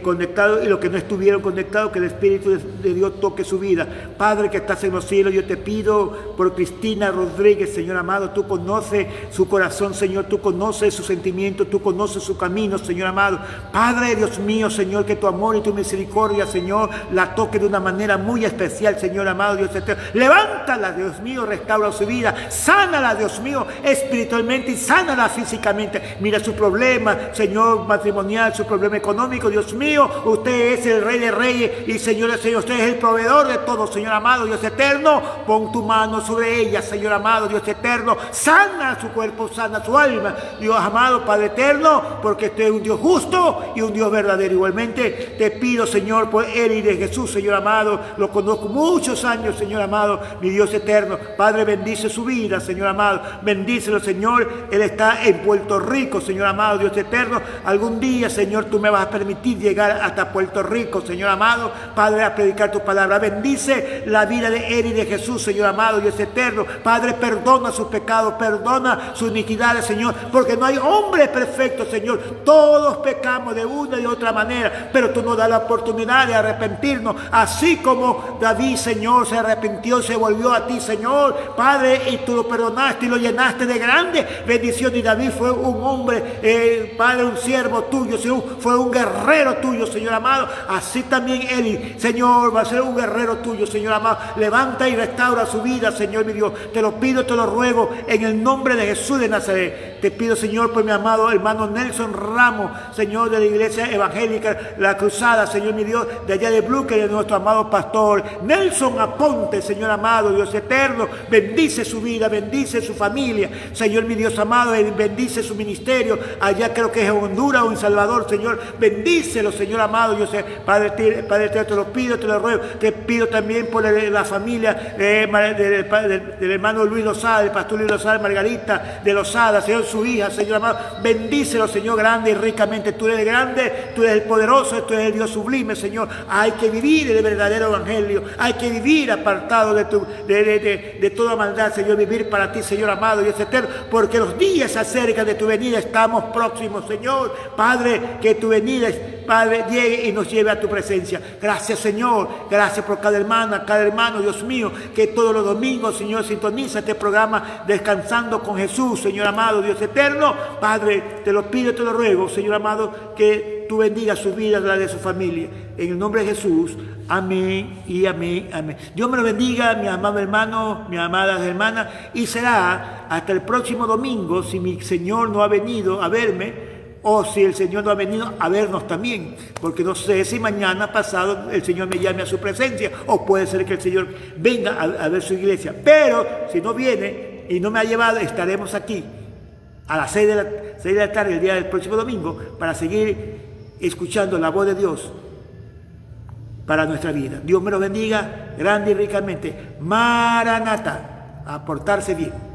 conectados y los que no estuvieron conectados, que el Espíritu de Dios toque su vida. Padre que estás en los cielos, yo te pido por Cristina Rodríguez, Señor amado. Tú conoces su corazón, Señor. Tú conoces sus sentimientos, tú conoces su camino, Señor amado. Padre, Dios mío, Señor, que tu amor y tu misericordia, Señor, la toque de una manera muy especial, Señor amado, Dios eterno. Levántala, Dios mío, restaura su vida. Sánala, Dios mío, espiritualmente y sánala físicamente. Mira su problema, Señor, matrimonial, su problema económico, Dios mío, usted es el Rey de Reyes y Señor, usted es el proveedor de todo, Señor amado, Dios eterno. Pon tu mano sobre ella, Señor amado, Dios eterno. Sana su cuerpo, sana su alma, Dios amado, Padre eterno, porque usted es un Dios justo y un Dios verdadero. Igualmente te pido, Señor, por Eri de Jesús, Señor amado. Lo conozco muchos años, Señor amado, mi Dios eterno. Padre, bendice su vida, Señor amado. Bendícelo, Señor. Él está en Puerto Rico, Señor amado, Dios eterno. Algún día, Señor, tú me vas a permitir llegar hasta Puerto Rico, Señor amado, Padre, a predicar tu palabra. Bendice la vida de Eri de Jesús, Señor amado, Dios eterno. Padre, perdona sus pecados, perdona sus iniquidades, Señor, porque no hay hombre perfecto, Señor. Todos pecamos de una y de otra manera, pero tú nos das la oportunidad de arrepentirnos, así como David, Señor, se arrepintió, se volvió a ti, Señor, Padre, y tú lo perdonaste y lo llenaste de grande bendición. Y David fue un hombre Padre, un siervo tuyo, Señor, fue un guerrero tuyo, Señor amado. Así también Eli, Señor, va a ser un guerrero tuyo, Señor amado. Levanta y restaura su vida, Señor mi Dios. Te lo pido, te lo ruego, en el nombre de Jesús de Nazaret. Te pido, Señor, por mi amado hermano Nelson Ramos, Señor, de la Iglesia Evangélica La Cruzada, Señor mi Dios, de allá de Brooklyn, de nuestro amado pastor Nelson Aponte, Señor amado, Dios eterno. Bendice su vida, bendice su familia, Señor mi Dios amado, bendice su ministerio, allá creo que es en Honduras o en Salvador, Señor. Bendícelo, Señor amado, Dios, Padre, te lo pido, te lo ruego. Te pido también por la familia del hermano Luis Lozada, del pastor Luis Lozada, Margarita de Lozada, Señor, su hija, Señor amado. Bendícelo, Señor, grande y ricamente. Tú eres grande, tú eres el poderoso, tú eres el Dios sublime, Señor. Hay que vivir el verdadero evangelio, hay que vivir apartado de toda maldad, Señor, vivir para ti, Señor amado, Dios eterno, porque los días acerca de tu venida estamos próximos, Señor. Padre, que tu venida, Padre, llegue y nos lleve a tu presencia. Gracias, Señor. Gracias por cada hermana, cada hermano, Dios mío, que todos los domingos, Señor, sintoniza este programa Descansando con Jesús, Señor amado, Dios eterno. Padre, te lo pido, te lo ruego, Señor amado, que tú bendigas su vida, la de su familia. En el nombre de Jesús, amén y amén, amén. Dios me lo bendiga, mi amado hermano, mi amada hermana, y será hasta el próximo domingo, si mi Señor no ha venido a verme, o si el Señor no ha venido a vernos también, porque no sé si mañana pasado el Señor me llame a su presencia, o puede ser que el Señor venga a ver su iglesia. Pero si no viene y no me ha llevado, estaremos aquí a las 6 de la tarde, el día del próximo domingo, para seguir escuchando la voz de Dios para nuestra vida. Dios me lo bendiga grande y ricamente. Maranata, a portarse bien.